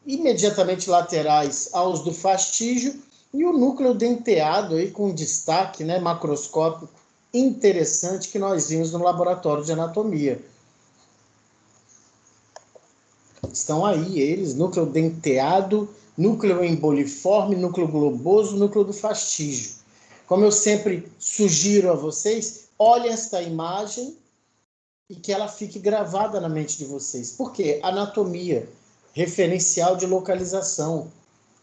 imediatamente laterais aos do fastígio, e o núcleo denteado aí com destaque, né, macroscópico interessante que nós vimos no laboratório de anatomia. Estão aí eles, núcleo denteado, núcleo emboliforme, núcleo globoso, núcleo do fastígio. Como eu sempre sugiro a vocês, olhem esta imagem e que ela fique gravada na mente de vocês. Por quê? Anatomia, referencial de localização.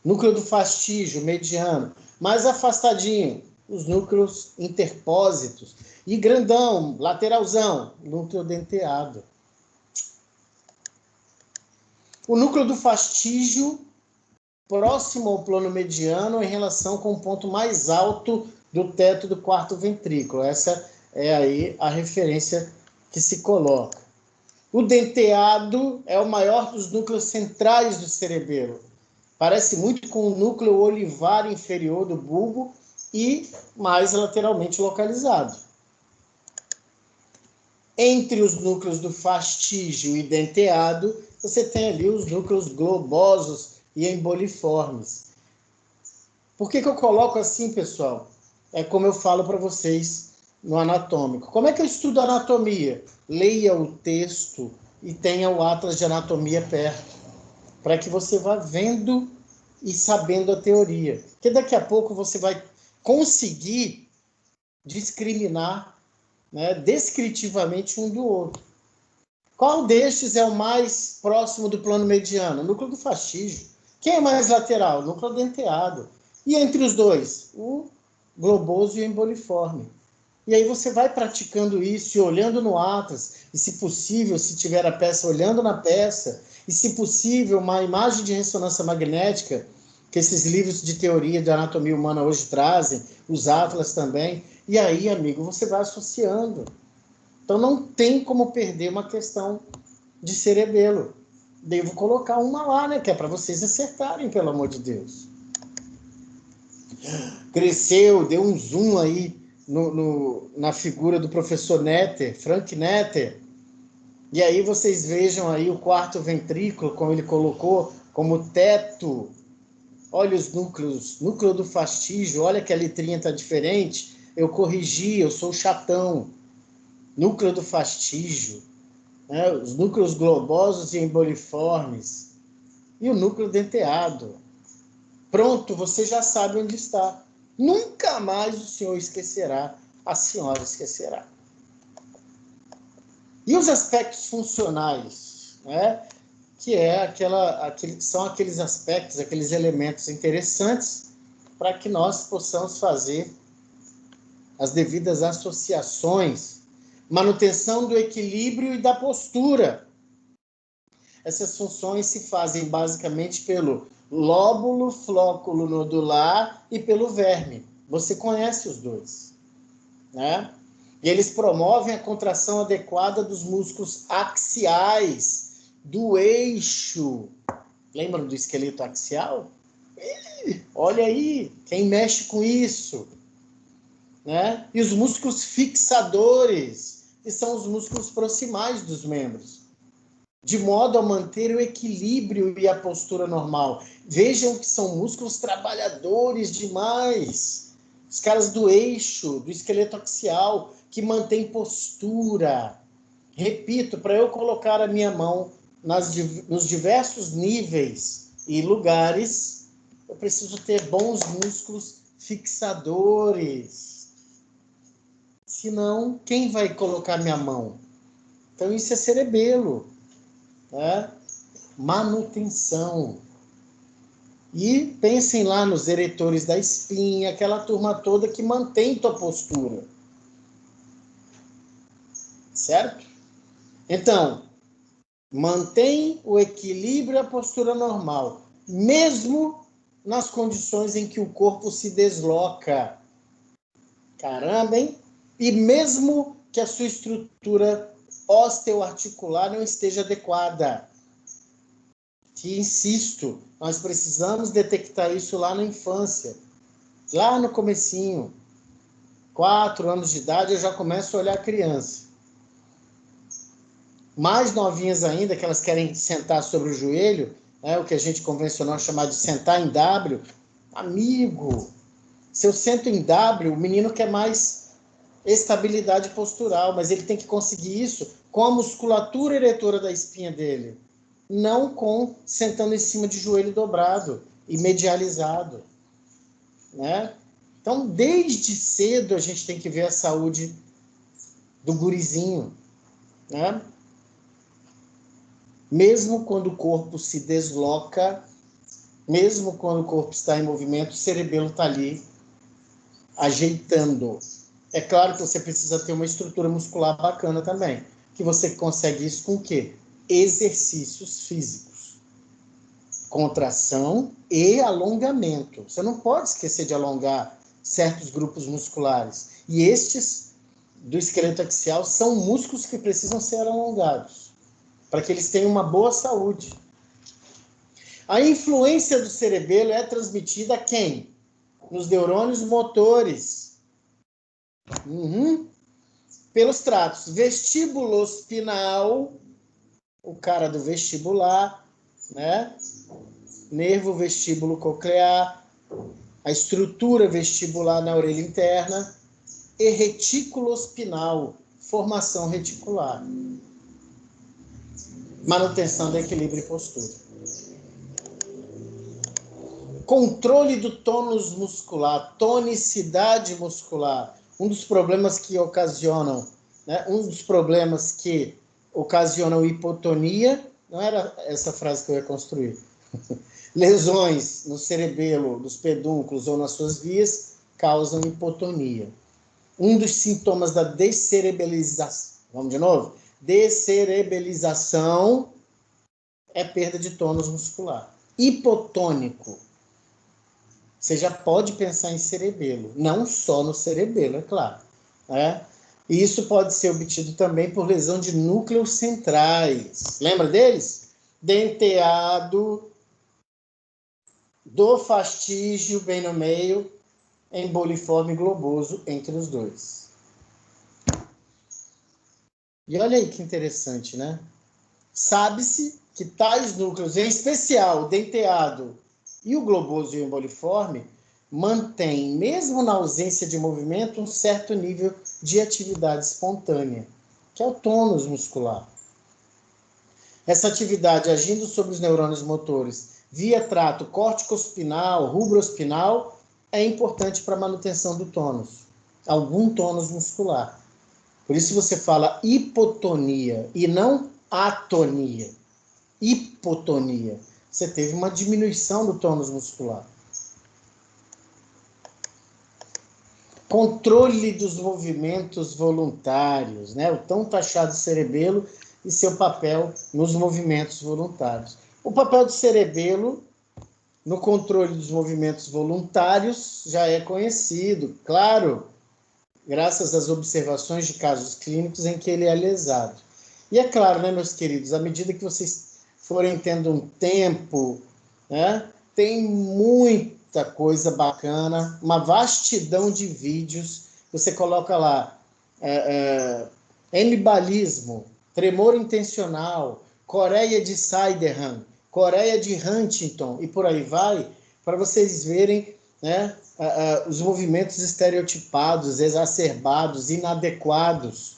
Núcleo do fastígio, mediano. Mais afastadinho, os núcleos interpósitos. E grandão, lateralzão, núcleo denteado. O núcleo do fastígio, próximo ao plano mediano, em relação com o ponto mais alto do teto do quarto ventrículo. Essa é aí a referência que se coloca. O denteado é o maior dos núcleos centrais do cerebelo. Parece muito com o núcleo olivar inferior do bulbo e mais lateralmente localizado. Entre os núcleos do fastígio e denteado, você tem ali os núcleos globosos e emboliformes. Por que eu coloco assim, pessoal? É como eu falo para vocês no anatômico. Como é que eu estudo anatomia? Leia o texto e tenha o atlas de anatomia perto, para que você vá vendo e sabendo a teoria. Porque daqui a pouco você vai conseguir discriminar, né, descritivamente um do outro. Qual destes é o mais próximo do plano mediano? O núcleo do fastígio. Quem é mais lateral? O núcleo denteado. E entre os dois? O globoso e o emboliforme. E aí você vai praticando isso e olhando no atlas, e se possível, se tiver a peça, olhando na peça, e se possível, uma imagem de ressonância magnética, que esses livros de teoria de anatomia humana hoje trazem, os atlas também, e aí, amigo, você vai associando. Então não tem como perder uma questão de cerebelo. Devo colocar uma lá, né, que é para vocês acertarem, pelo amor de Deus. Cresceu, deu um zoom aí na figura do professor Netter, Frank Netter. E aí vocês vejam aí o quarto ventrículo, como ele colocou, como teto. Olha os núcleos, núcleo do fastígio, olha que a letrinha está diferente. Eu corrigi, eu sou chatão. Núcleo do fastígio, né? Os núcleos globosos e emboliformes. E o núcleo denteado. Pronto, você já sabe onde está. Nunca mais o senhor esquecerá, a senhora esquecerá. E os aspectos funcionais, né? Que são aqueles aspectos, aqueles elementos interessantes para que nós possamos fazer as devidas associações, manutenção do equilíbrio e da postura. Essas funções se fazem basicamente pelo lóbulo, flóculo nodular e pelo verme. Você conhece os dois, né? E eles promovem a contração adequada dos músculos axiais, do eixo. Lembram do esqueleto axial? Olha aí, quem mexe com isso, né? E os músculos fixadores, que são os músculos proximais dos membros, de modo a manter o equilíbrio e a postura normal. Vejam que são músculos trabalhadores demais. Os caras do eixo, do esqueleto axial, que mantém postura. Repito, para eu colocar a minha mão nos diversos níveis e lugares, eu preciso ter bons músculos fixadores. Senão, quem vai colocar minha mão? Então, isso é cerebelo. Né? Manutenção. E pensem lá nos eretores da espinha, aquela turma toda que mantém tua postura. Certo? Então, mantém o equilíbrio e a postura normal, mesmo nas condições em que o corpo se desloca. Caramba, hein? E mesmo que a sua estrutura osteoarticular não esteja adequada. Que, insisto, nós precisamos detectar isso lá na infância, lá no comecinho. 4 anos de idade eu já começo a olhar a criança. Mais novinhas ainda, que elas querem sentar sobre o joelho, né, o que a gente convencional chamar de sentar em W. Amigo, se eu sento em W, o menino quer mais estabilidade postural, mas ele tem que conseguir isso com a musculatura eretora da espinha dele. não com sentando em cima de joelho dobrado e medializado, né? Então, desde cedo, a gente tem que ver a saúde do gurizinho, né? Mesmo quando o corpo se desloca, mesmo quando o corpo está em movimento, o cerebelo está ali ajeitando. É claro que você precisa ter uma estrutura muscular bacana também, que você consegue isso com o quê? Exercícios físicos. Contração e alongamento. Você não pode esquecer de alongar certos grupos musculares. E estes do esqueleto axial são músculos que precisam ser alongados, para que eles tenham uma boa saúde. A influência do cerebelo é transmitida a quem? Nos neurônios motores. Pelos tratos vestibulospinal, o cara do vestibular, né? Nervo vestíbulo coclear, a estrutura vestibular na orelha interna e reticulospinal, formação reticular. Manutenção do equilíbrio e postura. Controle do tônus muscular, tonicidade muscular. Um dos problemas que ocasionam, né? Hipotonia, não era essa frase que eu ia construir. Lesões no cerebelo, nos pedúnculos ou nas suas vias causam hipotonia. Um dos sintomas da descerebralização, vamos de novo? Descerebralização é perda de tônus muscular. Hipotônico. Você já pode pensar em cerebelo, não só no cerebelo, é claro. Né? E isso pode ser obtido também por lesão de núcleos centrais. Lembra deles? Denteado, do fastígio bem no meio, emboliforme globoso entre os dois. E olha aí que interessante, né? Sabe-se que tais núcleos, em especial o denteado e o globoso e o emboliforme, mantêm, mesmo na ausência de movimento, um certo nível de atividade espontânea, que é o tônus muscular. Essa atividade, agindo sobre os neurônios motores via trato corticospinal, rubrospinal, é importante para a manutenção do tônus, algum tônus muscular. Por isso você fala hipotonia e não atonia. Hipotonia. Você teve uma diminuição do tônus muscular. Controle dos movimentos voluntários, né? O tão taxado cerebelo e seu papel nos movimentos voluntários. O papel do cerebelo no controle dos movimentos voluntários já é conhecido, claro, graças às observações de casos clínicos em que ele é lesado. E é claro, né, meus queridos, à medida que vocês forem tendo um tempo, né, tem muita coisa bacana, uma vastidão de vídeos. Você coloca lá hemibalismo, tremor intencional, Coreia de Sydenham, Coreia de Huntington e por aí vai, para vocês verem, né, os movimentos estereotipados, exacerbados, inadequados,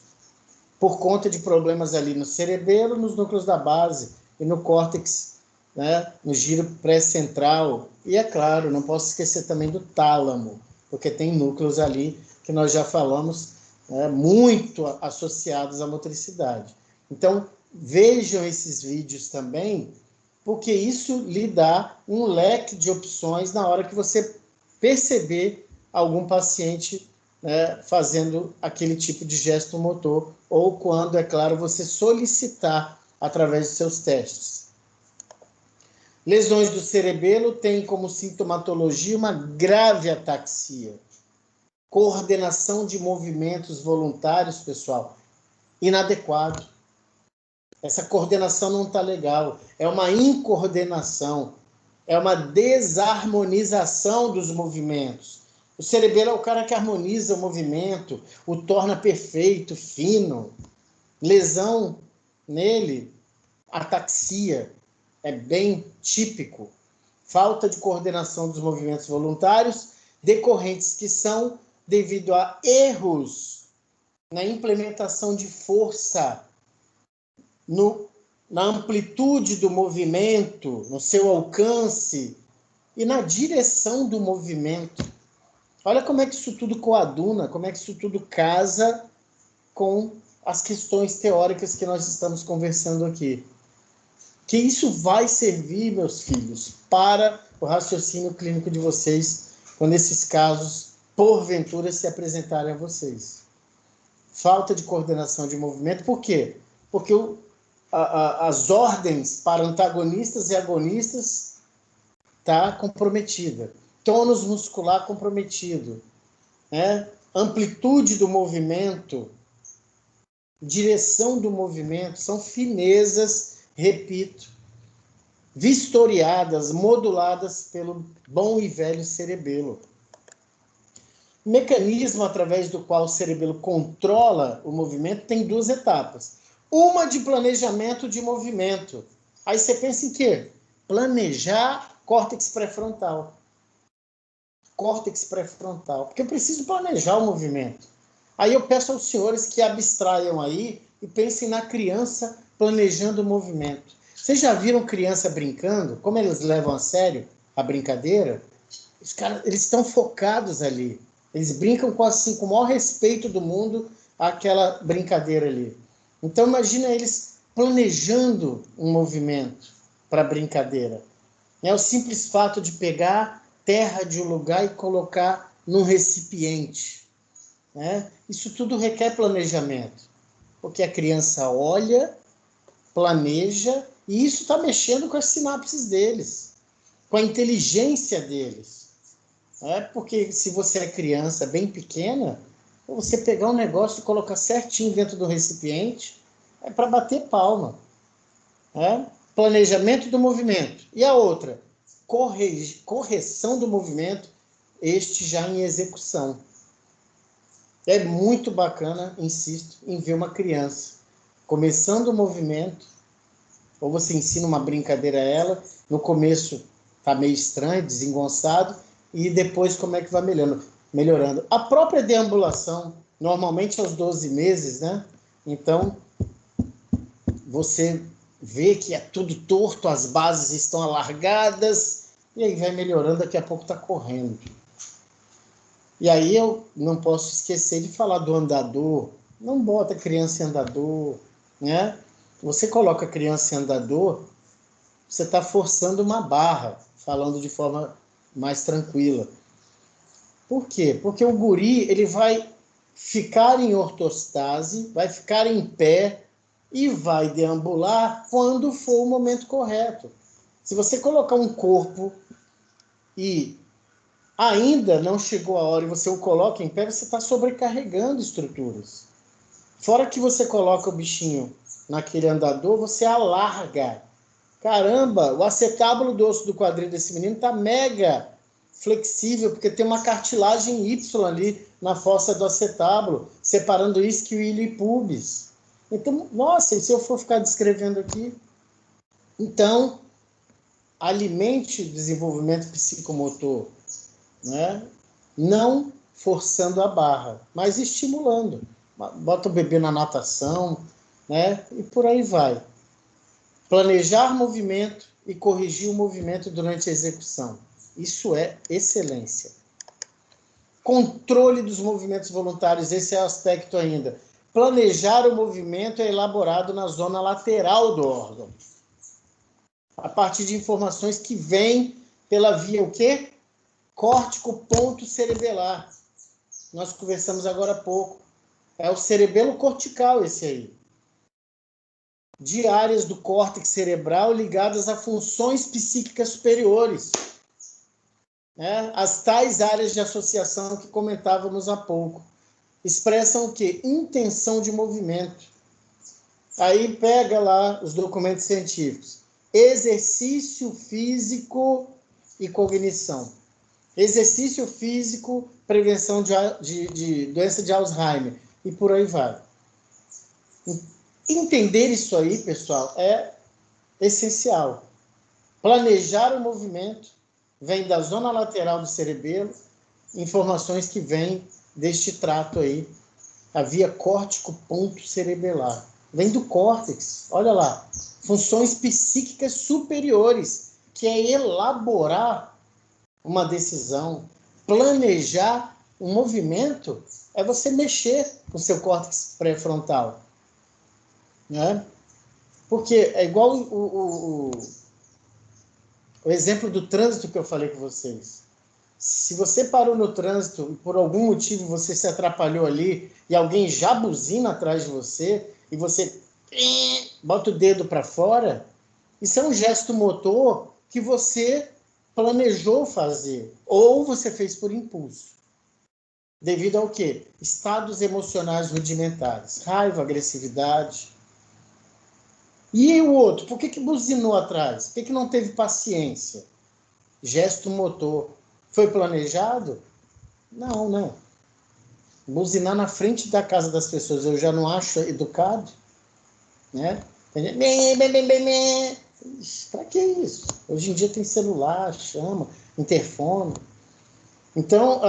por conta de problemas ali no cerebelo, nos núcleos da base e no córtex, né, no giro pré-central. E é claro, não posso esquecer também do tálamo, porque tem núcleos ali que nós já falamos, né, muito associados à motricidade. Então, vejam esses vídeos também, porque isso lhe dá um leque de opções na hora que você perceber algum paciente, né, fazendo aquele tipo de gesto motor, ou quando, é claro, você solicitar através de seus testes. Lesões do cerebelo têm como sintomatologia uma grave ataxia. Coordenação de movimentos voluntários, pessoal, inadequado. Essa coordenação não está legal. É uma incoordenação. É uma desarmonização dos movimentos. O cerebelo é o cara que harmoniza o movimento, o torna perfeito, fino. Lesão nele, ataxia, é bem típico. Falta de coordenação dos movimentos voluntários, decorrentes que são devido a erros na implementação de força na amplitude do movimento, no seu alcance e na direção do movimento. Olha como é que isso tudo coaduna, como é que isso tudo casa com as questões teóricas que nós estamos conversando aqui. Que isso vai servir, meus filhos, para o raciocínio clínico de vocês, quando esses casos, porventura, se apresentarem a vocês. Falta de coordenação de movimento, por quê? Porque as ordens para antagonistas e agonistas está comprometida. Tônus muscular comprometido, né? Amplitude do movimento, direção do movimento, são finezas, repito, vistoriadas, moduladas pelo bom e velho cerebelo. O mecanismo através do qual o cerebelo controla o movimento tem duas etapas. Uma de planejamento de movimento. Aí você pensa em quê? Planejar córtex pré-frontal. Córtex pré-frontal. Porque eu preciso planejar o movimento. Aí eu peço aos senhores que abstraiam aí e pensem na criança planejando o movimento. Vocês já viram criança brincando? Como eles levam a sério a brincadeira? Os caras, eles estão focados ali. Eles brincam com o maior respeito do mundo aquela brincadeira ali. Então imagina eles planejando um movimento para a brincadeira. É o simples fato de pegar terra de um lugar e colocar num recipiente. Né? Isso tudo requer planejamento. Porque a criança olha, planeja, e isso está mexendo com as sinapses deles, com a inteligência deles. Porque se você é criança bem pequena, você pegar um negócio e colocar certinho dentro do recipiente, é para bater palma. Planejamento do movimento. E a outra, correção do movimento, este já em execução. É muito bacana, insisto, em ver uma criança começando o movimento, ou você ensina uma brincadeira a ela, no começo está meio estranho, desengonçado, e depois como é que vai melhorando. A própria deambulação, normalmente aos 12 meses, né? Então, você vê que é tudo torto, as bases estão alargadas, e aí vai melhorando, daqui a pouco está correndo. E aí eu não posso esquecer de falar do andador. Não bota a criança em andador, né? Você coloca a criança em andador, você está forçando uma barra, falando de forma mais tranquila. Por quê? Porque o guri ele vai ficar em ortostase, vai ficar em pé e vai deambular quando for o momento correto. Se você colocar um corpo e ainda não chegou a hora e você o coloca em pé, você está sobrecarregando estruturas. Fora que você coloca o bichinho naquele andador, você alarga. Caramba, o acetábulo do osso do quadril desse menino está mega flexível, porque tem uma cartilagem Y ali na fossa do acetábulo, separando isquio, ilho e pubis. Então, nossa, e se eu for ficar descrevendo aqui? Então, alimente o desenvolvimento psicomotor, né? Não forçando a barra, mas estimulando. Bota o bebê na natação, né? E por aí vai. Planejar movimento e corrigir o movimento durante a execução. Isso é excelência. Controle dos movimentos voluntários, esse é o aspecto ainda. Planejar o movimento é elaborado na zona lateral do órgão. A partir de informações que vêm pela via o quê? Córtico ponto cerebelar. Nós conversamos agora há pouco. É o cerebelo cortical esse aí. De áreas do córtex cerebral ligadas a funções psíquicas superiores. As tais áreas de associação que comentávamos há pouco. Expressam o quê? Intenção de movimento. Aí pega lá os documentos científicos. Exercício físico e cognição. Exercício físico, prevenção de doença de Alzheimer. E por aí vai. Entender isso aí, pessoal, é essencial. Planejar o movimento vem da zona lateral do cerebelo, informações que vêm deste trato aí, a via córtico ponto cerebelar. Vem do córtex, olha lá. funções psíquicas superiores, que é elaborar uma decisão, planejar um movimento, é você mexer com o seu córtex pré-frontal. Né? Porque é igual o exemplo do trânsito que eu falei com vocês. Se você parou no trânsito e por algum motivo você se atrapalhou ali e alguém já buzina atrás de você e você bota o dedo para fora, isso é um gesto motor que você planejou fazer ou você fez por impulso. Devido ao quê? Estados emocionais rudimentares, raiva, agressividade. E o outro, por que buzinou atrás? Por que não teve paciência? Gesto motor. Foi planejado? Não, não. Buzinar na frente da casa das pessoas eu já não acho educado, né? Para que isso? Hoje em dia tem celular, chama, interfone. Então,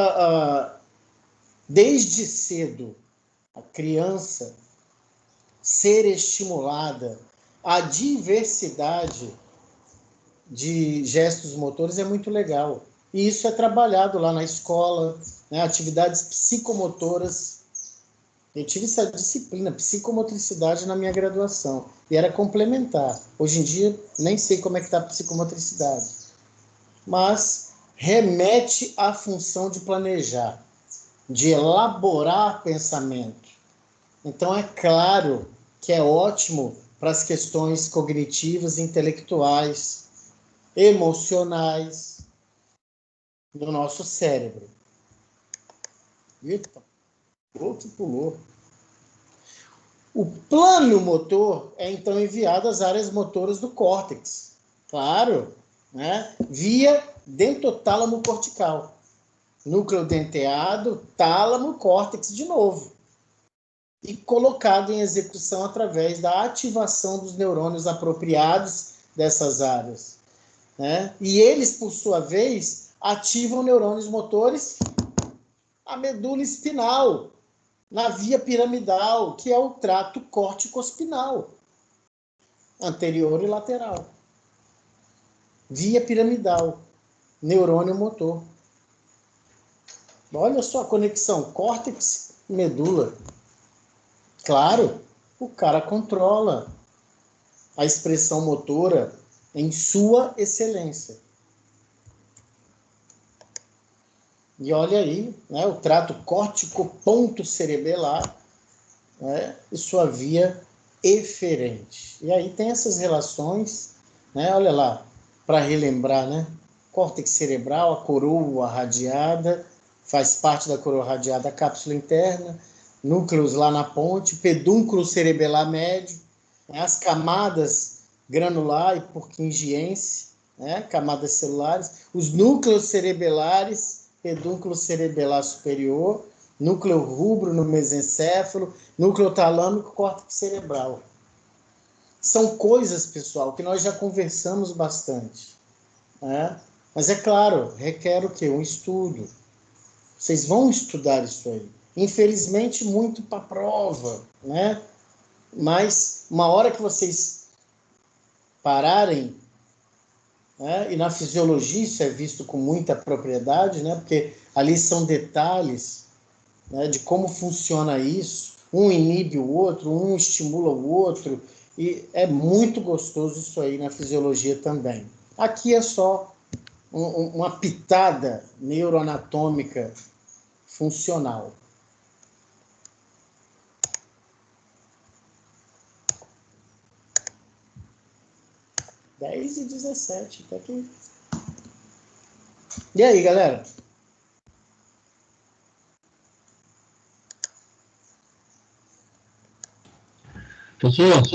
desde cedo, a criança ser estimulada à diversidade de gestos motores é muito legal. E isso é trabalhado lá na escola, né? Atividades psicomotoras. Eu tive essa disciplina, psicomotricidade, na minha graduação. E era complementar. Hoje em dia, nem sei como é que está a psicomotricidade. Mas remete à função de planejar, de elaborar pensamento. Então, é claro que é ótimo para as questões cognitivas, intelectuais, emocionais do nosso cérebro. Eita, outro pulou. O plano motor é então enviado às áreas motoras do córtex, claro, né? Via dentotálamo cortical, núcleo denteado, tálamo, córtex de novo, e colocado em execução através da ativação dos neurônios apropriados dessas áreas, né? E eles, por sua vez, ativam neurônios motores, a medula espinal, na via piramidal, que é o trato córtico-espinal, anterior e lateral. Via piramidal, neurônio motor. Olha só a conexão, córtex e medula. Claro, o cara controla a expressão motora em sua excelência. E olha aí, né, o trato córtico-ponto-cerebelar, né, e sua via eferente. E aí tem essas relações, né, olha lá, para relembrar, né, córtex cerebral, a coroa radiada, faz parte da coroa radiada a cápsula interna, núcleos lá na ponte, pedúnculo cerebelar médio, né, as camadas granular e Purkingiense, né, camadas celulares, os núcleos cerebelares, pedúnculo cerebelar superior, núcleo rubro no mesencéfalo, núcleo talâmico, córtex cerebral. São coisas, pessoal, que nós já conversamos bastante, né? Mas é claro, requer o quê? Um estudo. Vocês vão estudar isso aí. Infelizmente, muito para prova, né? Mas uma hora que vocês pararem, né? E na fisiologia isso é visto com muita propriedade, né? Porque ali são detalhes, né, de como funciona isso. Um inibe o outro, um estimula o outro, e é muito gostoso isso aí na fisiologia também. Aqui é só uma pitada neuroanatômica funcional. 10:17, até que... E aí, galera? Professor,